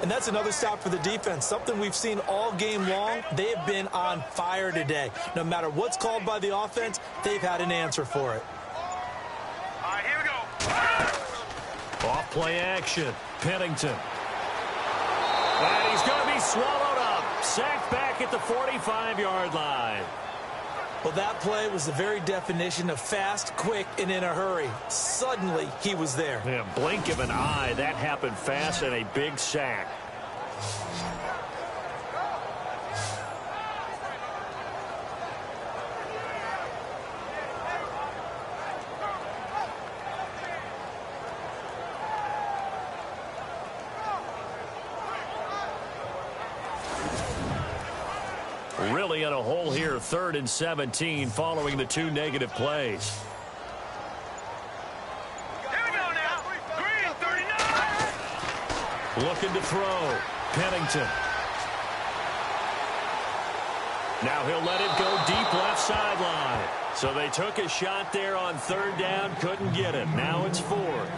Speaker 2: And that's another stop for the defense, something we've seen all game long. They have been on fire today. No matter what's called by the offense, they've had an answer for it.
Speaker 3: All right, here we go.
Speaker 1: Off play action. Pennington. And he's going to be swallowed up. Sacked back at the 45-yard line.
Speaker 2: Well, that play was the very definition of fast, quick, and in a hurry. Suddenly, he was there.
Speaker 4: Yeah, blink of an eye. That happened fast and a big sack. Really in a hole here, 3rd and 17 following the 2 negative plays.
Speaker 3: Here we go now. Green, 39.
Speaker 4: Looking to throw. Pennington. Now he'll let it go deep left sideline. So they took a shot there on 3rd down, couldn't get it. Now it's 4th.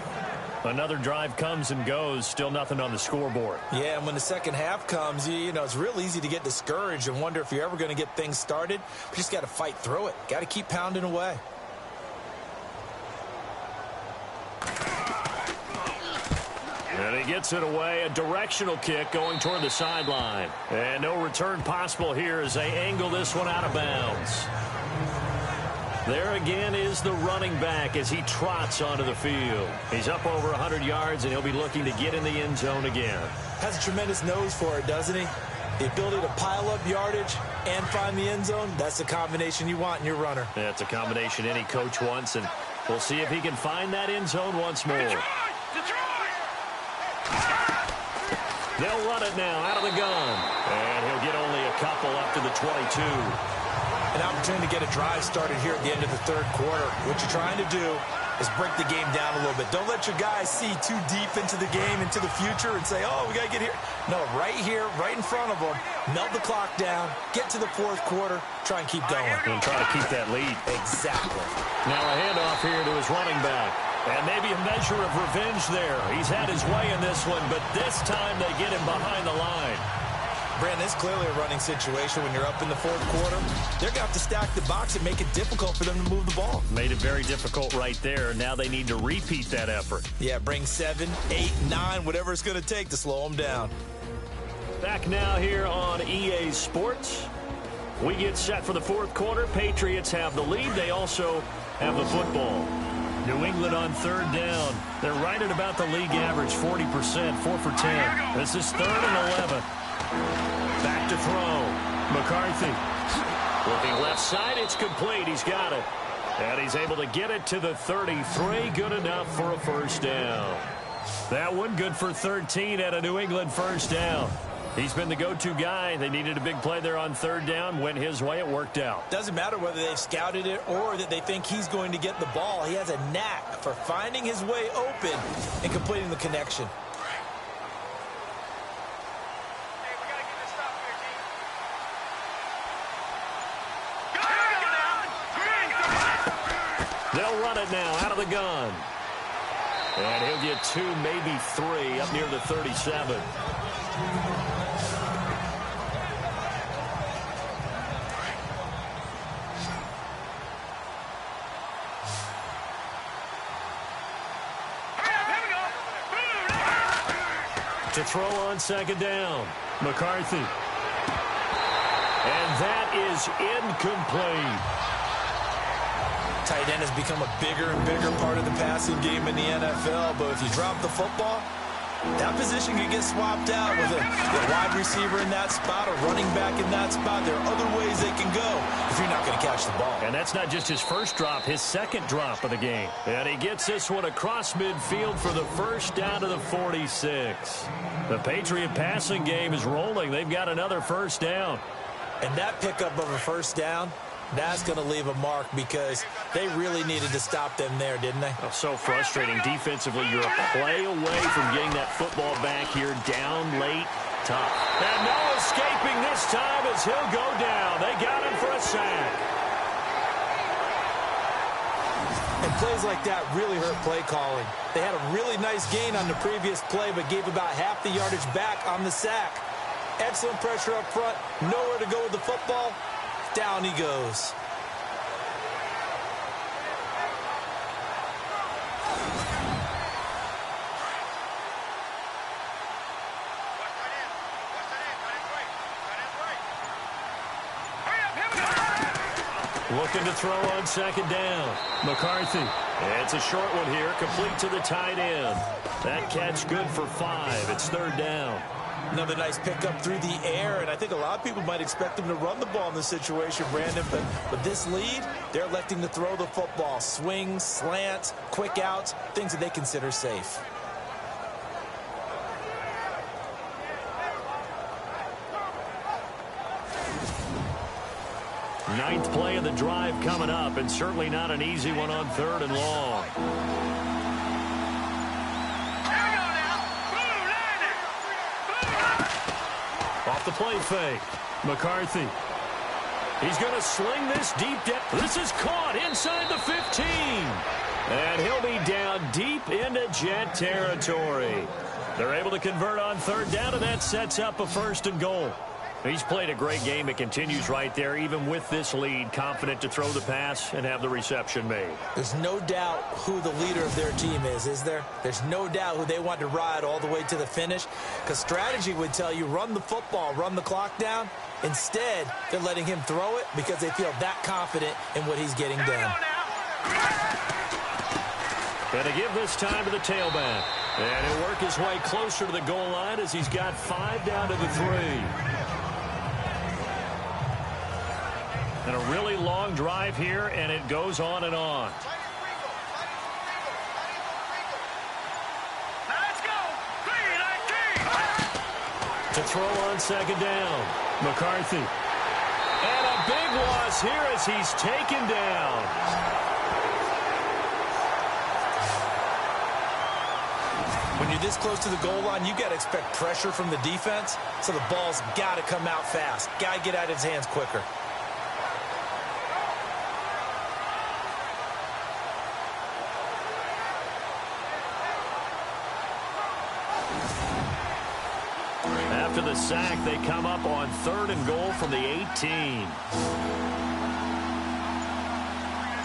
Speaker 4: Another drive comes and goes, still nothing on the scoreboard.
Speaker 2: Yeah, and when the second half comes, you know, it's real easy to get discouraged and wonder if you're ever going to get things started. But you just got to fight through it. Got to keep pounding away.
Speaker 4: And he gets it away, a directional kick going toward the sideline. And no return possible here as they angle this one out of bounds. There again is the running back as he trots onto the field. He's up over 100 yards, and he'll be looking to get in the end zone again.
Speaker 2: Has a tremendous nose for it, doesn't he? The ability to pile up yardage and find the end zone, that's the combination you want in your runner.
Speaker 4: That's a combination any coach wants, and we'll see if he can find that end zone once more.
Speaker 3: Detroit!
Speaker 4: They'll run it now out of the gun. And he'll get only a couple up to the 22.
Speaker 2: An opportunity to get a drive started here at the end of the 3rd quarter. What you're trying to do is break the game down a little bit. Don't let your guys see too deep into the game, into the future, and say, oh, we got to get here. No, right here, right in front of them. Melt the clock down, get to the 4th quarter, try and keep going.
Speaker 4: And try to keep that lead.
Speaker 2: Exactly.
Speaker 4: Now a handoff here to his running back. And maybe a measure of revenge there. He's had his way in this one, but this time they get him behind the line.
Speaker 2: Brandon, it's clearly a running situation when you're up in the 4th quarter. They're going to have to stack the box and make it difficult for them to move the ball.
Speaker 4: Made it very difficult right there. Now they need to repeat that effort.
Speaker 2: Yeah, bring 7, 8, 9, whatever it's going to take to slow them down.
Speaker 4: Back now here on EA Sports. We get set for the 4th quarter. Patriots have the lead. They also have the football. New England on 3rd down. They're right at about the league average, 40%, 4 for 10. This is 3rd and 11. Back to throw. McCarthy. Looking left side, it's complete. He's got it. And he's able to get it to the 33. Good enough for a first down. That one good for 13 at a New England first down. He's been the go-to guy. They needed a big play there on 3rd down. Went his way. It worked out.
Speaker 2: Doesn't matter whether they've scouted it or that they think he's going to get the ball. He has a knack for finding his way open and completing the connection.
Speaker 4: They'll run it now out of the gun. And he'll get 2, maybe 3 up near the 37. To throw on 2nd down. McCarthy. And that is incomplete.
Speaker 2: Tight end has become a bigger and bigger part of the passing game in the NFL, but if you drop the football, that position can get swapped out with a wide receiver in that spot, a running back in that spot. There are other ways they can go if you're not going to catch the ball.
Speaker 4: And that's not just his first drop, his 2nd drop of the game. And he gets this one across midfield for the first down to the 46. The Patriot passing game is rolling. They've got another first down.
Speaker 2: And that pickup of a first down, that's going to leave a mark because they really needed to stop them there, didn't they?
Speaker 4: Oh, so frustrating. Defensively, you're a play away from getting that football back here. Down late, tough. And no escaping this time as he'll go down. They got him for a sack.
Speaker 2: And plays like that really hurt play calling. They had a really nice gain on the previous play, but gave about half the yardage back on the sack. Excellent pressure up front. Nowhere to go with the football. Down he goes.
Speaker 4: Looking to throw on second down. McCarthy. It's a short one here, complete to the tight end. That catch good for 5. It's third down.
Speaker 2: Another nice pickup through the air, and I think a lot of people might expect him to run the ball in this situation, Brandon, but with this lead, they're electing to throw the football. Swings, slants, quick outs, things that they consider safe.
Speaker 4: Ninth play of the drive coming up, and certainly not an easy one on third and long. Off the play fake. McCarthy. He's going to sling this deep down. This is caught inside the 15. And he'll be down deep into Jet territory. They're able to convert on third down, and that sets up a first and goal. He's played a great game. It continues right there, even with this lead, confident to throw the pass and have the reception made.
Speaker 2: There's no doubt who the leader of their team is there? There's no doubt who they want to ride all the way to the finish, because strategy would tell you run the football, run the clock down. Instead, they're letting him throw it because they feel that confident in what he's getting done.
Speaker 4: Going to give this time to the tailback. And he'll work his way closer to the goal line as he's got 5 down to the 3. And a really long drive here, and it goes on and on.
Speaker 3: Let's go! 3-19!
Speaker 4: To throw on second down. McCarthy. And a big loss here as he's taken down.
Speaker 2: When you're this close to the goal line, you got to expect pressure from the defense, so the ball's got to come out fast. Got to get out of his hands quicker.
Speaker 4: After the sack, they come up on third and goal from the 18.
Speaker 3: Here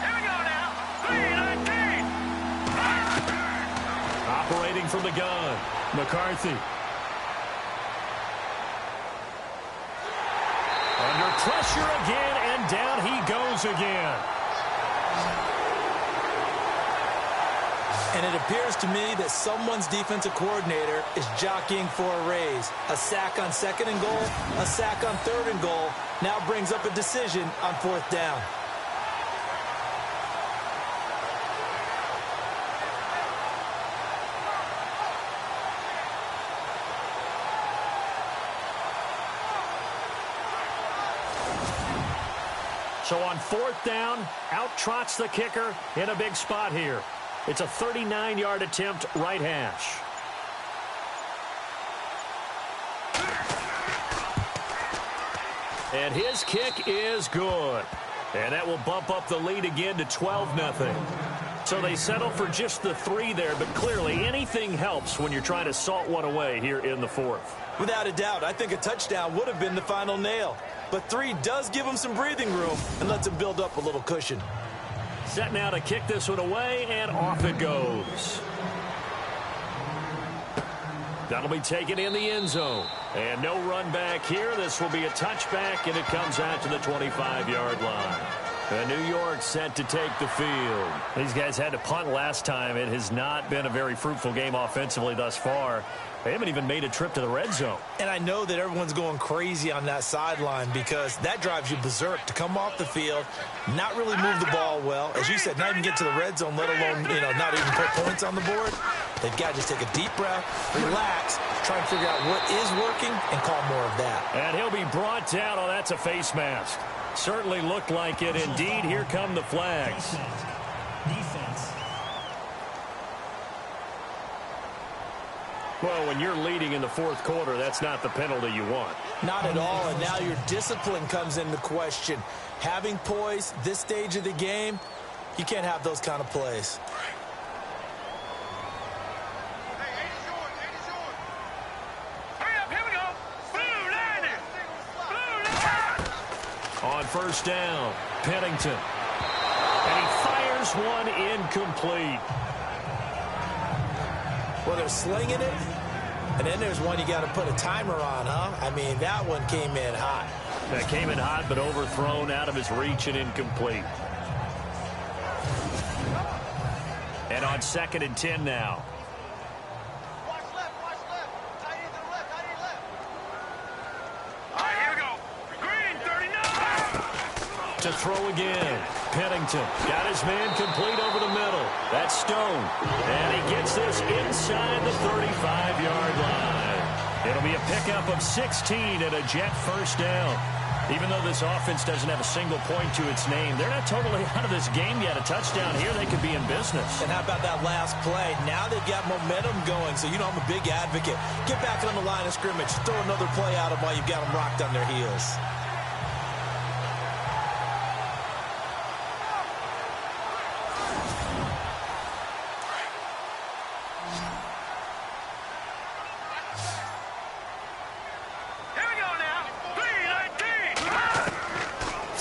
Speaker 3: we go now! 3-19!
Speaker 4: Operating from the gun, McCarthy. Under pressure again, and down he goes again.
Speaker 2: And it appears to me that someone's defensive coordinator is jockeying for a raise. A sack on second and goal, a sack on third and goal, now brings up a decision on fourth down.
Speaker 4: So on fourth down, out trots the kicker in a big spot here. It's a 39-yard attempt, right hash. And his kick is good. And that will bump up the lead again to 12-0. So they settle for just the 3 there, but clearly anything helps when you're trying to salt one away here in the fourth.
Speaker 2: Without a doubt, I think a touchdown would have been the final nail. But 3 does give them some breathing room and lets them build up a little cushion.
Speaker 4: Set now to kick this one away, and off it goes. That'll be taken in the end zone. And no run back here. This will be a touchback, and it comes out to the 25-yard line. And New York set to take the field. These guys had to punt last time. It has not been a very fruitful game offensively thus far. They haven't even made a trip to the red zone.
Speaker 2: And I know that everyone's going crazy on that sideline because that drives you berserk to come off the field, not really move the ball well. As you said, not even get to the red zone, let alone, not even put points on the board. They've got to just take a deep breath, relax, try and figure out what is working, and call more of that.
Speaker 4: And he'll be brought down. Oh, that's a face mask. Certainly looked like it. Indeed, here come the flags. Well, when you're leading in the fourth quarter, that's not the penalty you want.
Speaker 2: Not at all, and now your discipline comes into question. Having poise this stage of the game, you can't have those kind of plays.
Speaker 3: Hurry up, here we go! Blue landing! Blue landing!
Speaker 4: On first down, Pennington. And he fires one incomplete.
Speaker 2: Well, they're slinging it, and then there's one you got to put a timer on, huh? I mean, that one came in hot.
Speaker 4: That came in hot, but overthrown out of his reach and incomplete. And on 2nd and 10 now.
Speaker 3: Watch left, watch left. Tight end to the left, tight end left. All right, here we go. Green, 39.
Speaker 4: To throw again. Pennington got his man complete over the middle. That's Stone. And he gets this inside the 35-yard line. It'll be a pickup of 16 and a Jet first down. Even though this offense doesn't have a single point to its name, they're not totally out of this game yet. A touchdown here, they could be in business.
Speaker 2: And how about that last play? Now they've got momentum going, so you know I'm a big advocate. Get back on the line of scrimmage. Throw another play out of while you've got them rocked on their heels.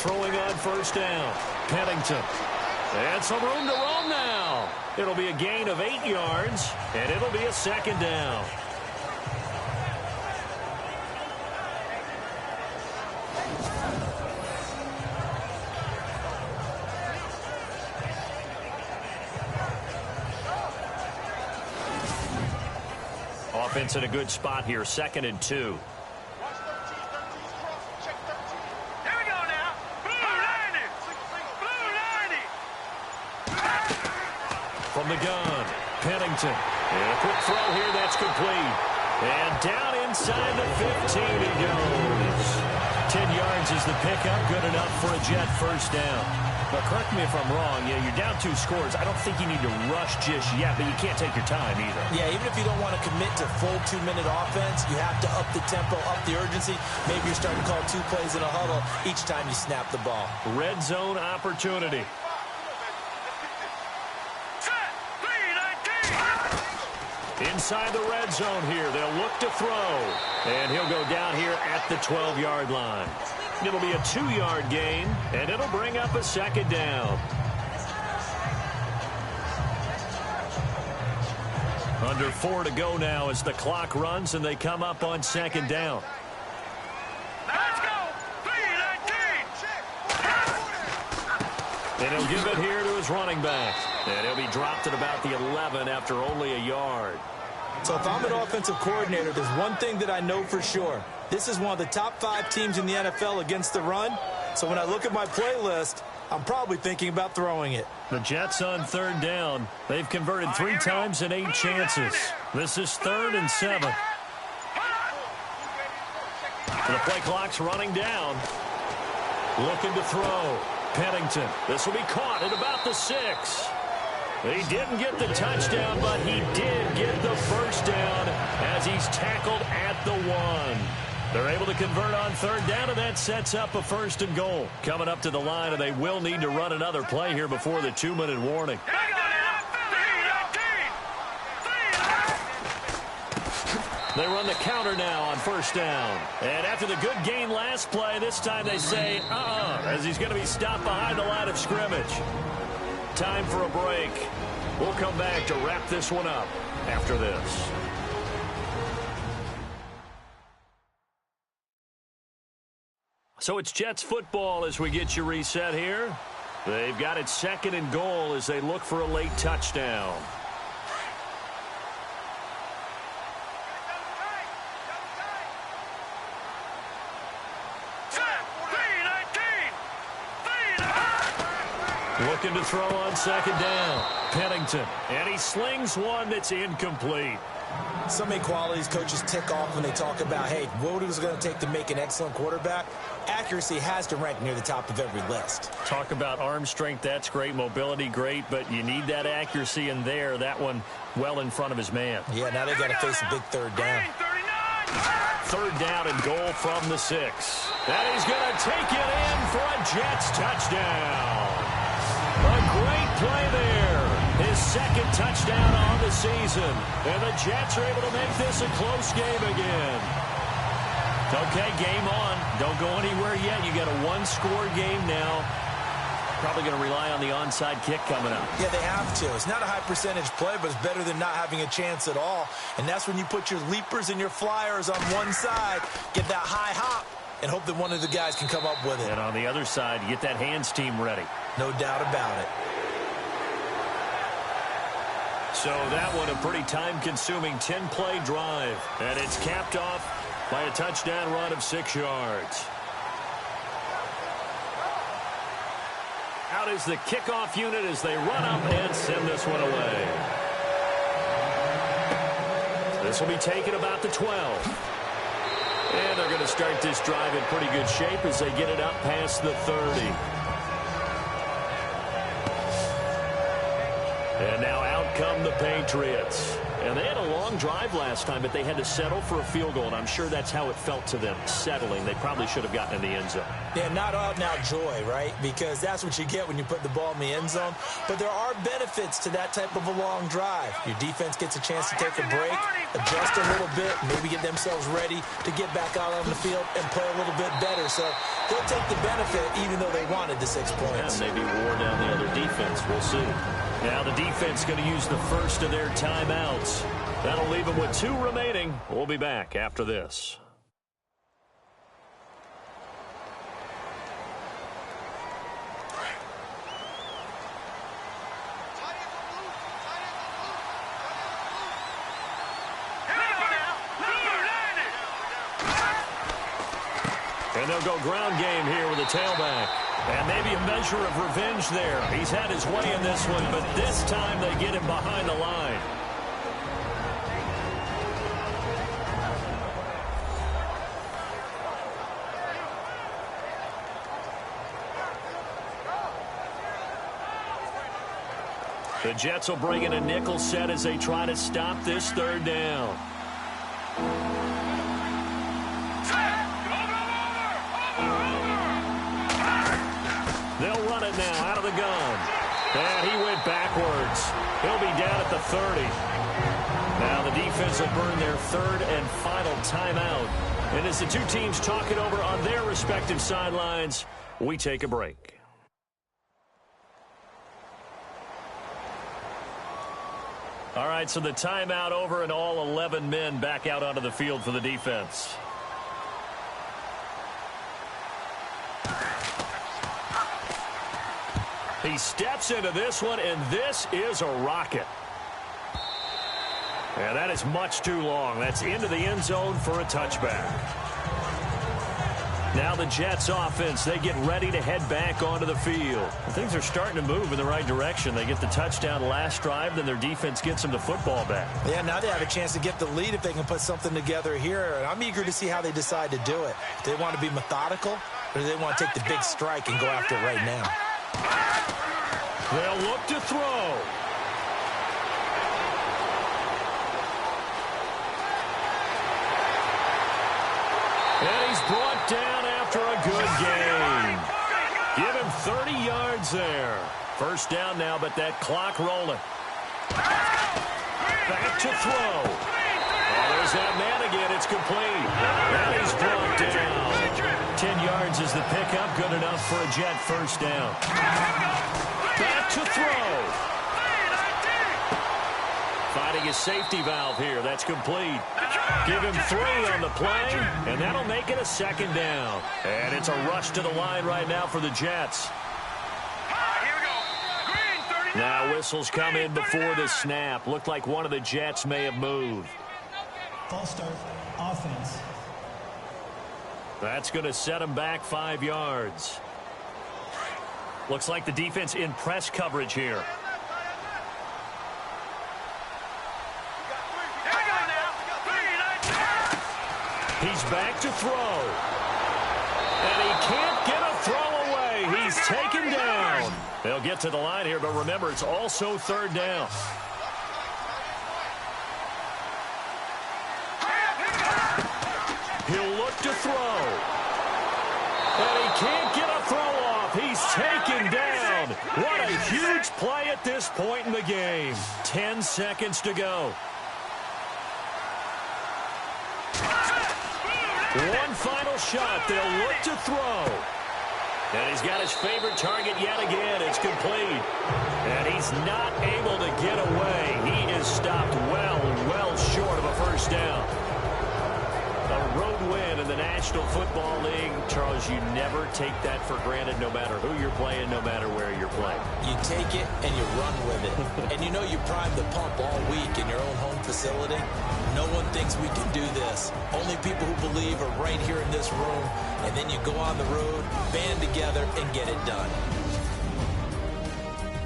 Speaker 4: Throwing on first down. Pennington. And some room to roam now. It'll be a gain of 8 yards, and it'll be a 2nd down. Offense in a good spot here, 2nd and 2. From the gun, Pennington. And a quick throw here, that's complete. And down inside the 15 it goes. 10 yards is the pickup, good enough for a Jet first down. But correct me if I'm wrong, yeah, you're down 2 scores. I don't think you need to rush just yet, but you can't take your time either.
Speaker 2: Yeah, even if you don't want to commit to full 2-minute offense, you have to up the tempo, up the urgency. Maybe you're starting to call 2 plays in a huddle each time you snap the ball.
Speaker 4: Red zone opportunity. Inside the red zone here. They'll look to throw. And he'll go down here at the 12-yard line. It'll be a 2-yard gain, and it'll bring up a 2nd down. Under 4 to go now as the clock runs, and they come up on 2nd down.
Speaker 3: Let's go. 3-19.
Speaker 4: And he'll give it here to his running back. And he'll be dropped at about the 11 after only a yard.
Speaker 2: So if I'm an offensive coordinator, there's one thing that I know for sure. This is one of the top 5 teams in the NFL against the run. So when I look at my playlist, I'm probably thinking about throwing it.
Speaker 4: The Jets on 3rd down. They've converted 3 times in 8 chances. This is 3rd and 7. The play clock's running down. Looking to throw. Pennington. This will be caught at about the 6. He didn't get the touchdown, but he did get the first down as he's tackled at the 1. They're able to convert on 3rd down, and that sets up a 1st and goal. Coming up to the line, and they will need to run another play here before the 2-minute warning. They run the counter now on 1st down. And after the good gain last play, this time they say, as he's going to be stopped behind the line of scrimmage. Time for a break. We'll come back to wrap this one up after this. So it's Jets football as we get you reset here. They've got it 2nd and goal as they look for a late touchdown. Looking to throw on 2nd down. Pennington. And he slings one that's incomplete.
Speaker 2: So many qualities coaches tick off when they talk about, hey, what is it going to take to make an excellent quarterback? Accuracy has to rank near the top of every list.
Speaker 4: Talk about arm strength, that's great. Mobility, great, but you need that accuracy in there. That one well in front of his man.
Speaker 2: Yeah, now they've got to face a big 3rd down.
Speaker 4: 3rd down and goal from the 6. And he's going to take it in for a Jets touchdown. A great play there. His 2nd touchdown on the season. And the Jets are able to make this a close game again. Okay, game on. Don't go anywhere yet. You got a 1-score game now. Probably going to rely on the onside kick coming up.
Speaker 2: Yeah, they have to. It's not a high percentage play, but it's better than not having a chance at all. And that's when you put your leapers and your flyers on one side, get that high hop, and hope that one of the guys can come up with it.
Speaker 4: And on the other side, get that hands team ready.
Speaker 2: No doubt about it.
Speaker 4: So that one a pretty time-consuming 10-play drive. And it's capped off by a touchdown run of 6 yards. Out is the kickoff unit as they run up and send this one away. This will be taken about the 12. And they're going to start this drive in pretty good shape as they get it up past the 30. And now out come the Patriots. And they had a long drive last time, but they had to settle for a field goal, and I'm sure that's how it felt to them, settling. They probably should have gotten in the end zone.
Speaker 2: Yeah, not out-and-out joy, right? Because that's what you get when you put the ball in the end zone. But there are benefits to that type of a long drive. Your defense gets a chance to take a break, adjust a little bit, maybe get themselves ready to get back out on the field and play a little bit better. So they'll take the benefit even though they wanted the 6 points.
Speaker 4: Yeah, maybe wore down the other defense. We'll see. Now the defense going to use the first of their timeouts. That'll leave them with 2 remaining. We'll be back after this. And they'll go ground game here with a tailback. And maybe a measure of revenge there. He's had his way in this one, but this time they get him behind the line. The Jets will bring in a nickel set as they try to stop this 3rd down. They'll run it now out of the gun. And he went backwards. He'll be down at the 30. Now the defense will burn their 3rd and final timeout. And as the 2 teams talk it over on their respective sidelines, we take a break. All right, so the timeout over and all 11 men back out onto the field for the defense. He steps into this one, and this is a rocket. And that is much too long. That's into the end zone for a touchback. Now the Jets offense, they get ready to head back onto the field. Things are starting to move in the right direction. They get the touchdown last drive, then their defense gets them the football back.
Speaker 2: Yeah, now they have a chance to get the lead if they can put something together here. And I'm eager to see how they decide to do it. Do they want to be methodical, or do they want to take the big strike and go after it right now?
Speaker 4: They'll look to throw. And he's brought down after a good gain. Give him 30 yards there. First down now, but that clock rolling. Back to throw. Oh, there's that man again. It's complete. And he's brought down. 10 yards is the pickup. Good enough for a Jet first down. Back to throw. Finding his safety valve here. That's complete. Give him 3 on the play, and that'll make it a 2nd down. And it's a rush to the line right now for the Jets. Now whistles come in before the snap. Looked like one of the Jets may have moved.
Speaker 6: False start, offense.
Speaker 4: That's going to set him back 5 yards. Looks like the defense in press coverage here. He's back to throw. And he can't get a throw away. He's taken down. They'll get to the line here, but remember, it's also 3rd down. He'll look to throw. And he can't get a throw off. He's taken down. What a huge play at this point in the game. 10 seconds to go. One final shot. They'll look to throw. And he's got his favorite target yet again. It's complete. And he's not able to get away. He is stopped well short of a first down. A road win in the National Football League. Charles, you never take that for granted no matter who you're playing, no matter where you're playing.
Speaker 2: You take it and you run with it. And you know you prime the pump all week in your own home facility. No one thinks we can do this. Only people who believe are right here in this room. And then you go on the road, band together, and get it done.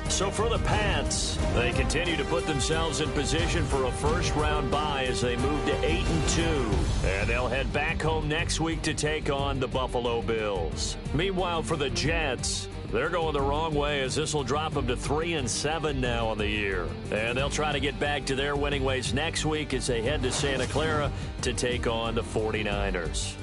Speaker 4: So for the Pats, they continue to put themselves in position for a first-round bye as they move to 8-2. And they'll head back home next week to take on the Buffalo Bills. Meanwhile, for the Jets, they're going the wrong way as this will drop them to 3-7 now on the year. And they'll try to get back to their winning ways next week as they head to Santa Clara to take on the 49ers.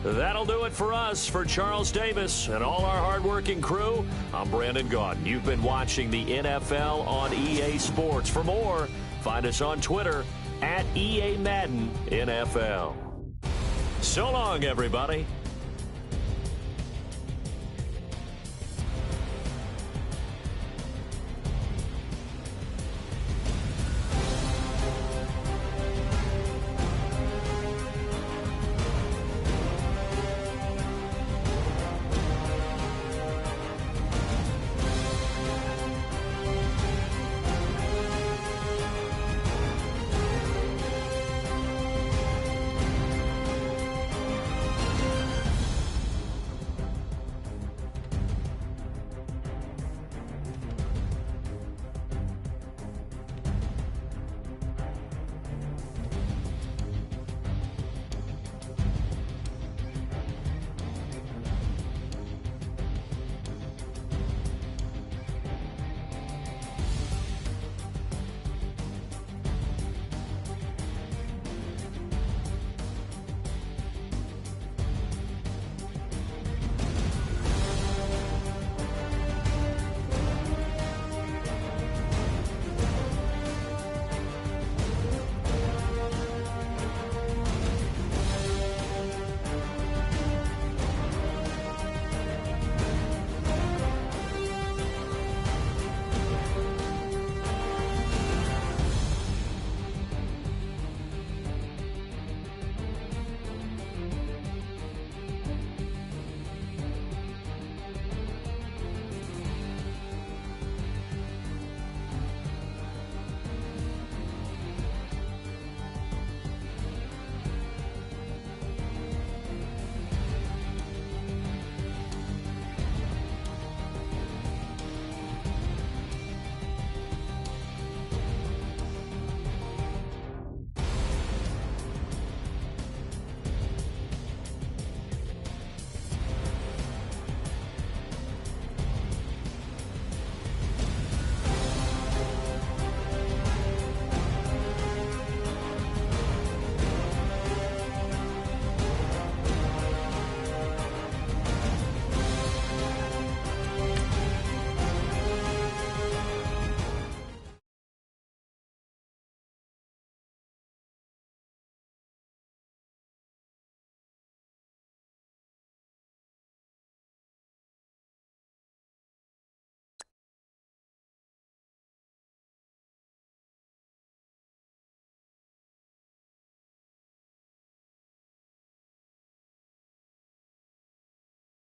Speaker 4: That'll do it for us. For Charles Davis and all our hardworking crew, I'm Brandon Gaudin. You've been watching the NFL on EA Sports. For more, find us on Twitter @EA Madden NFL. So long, everybody.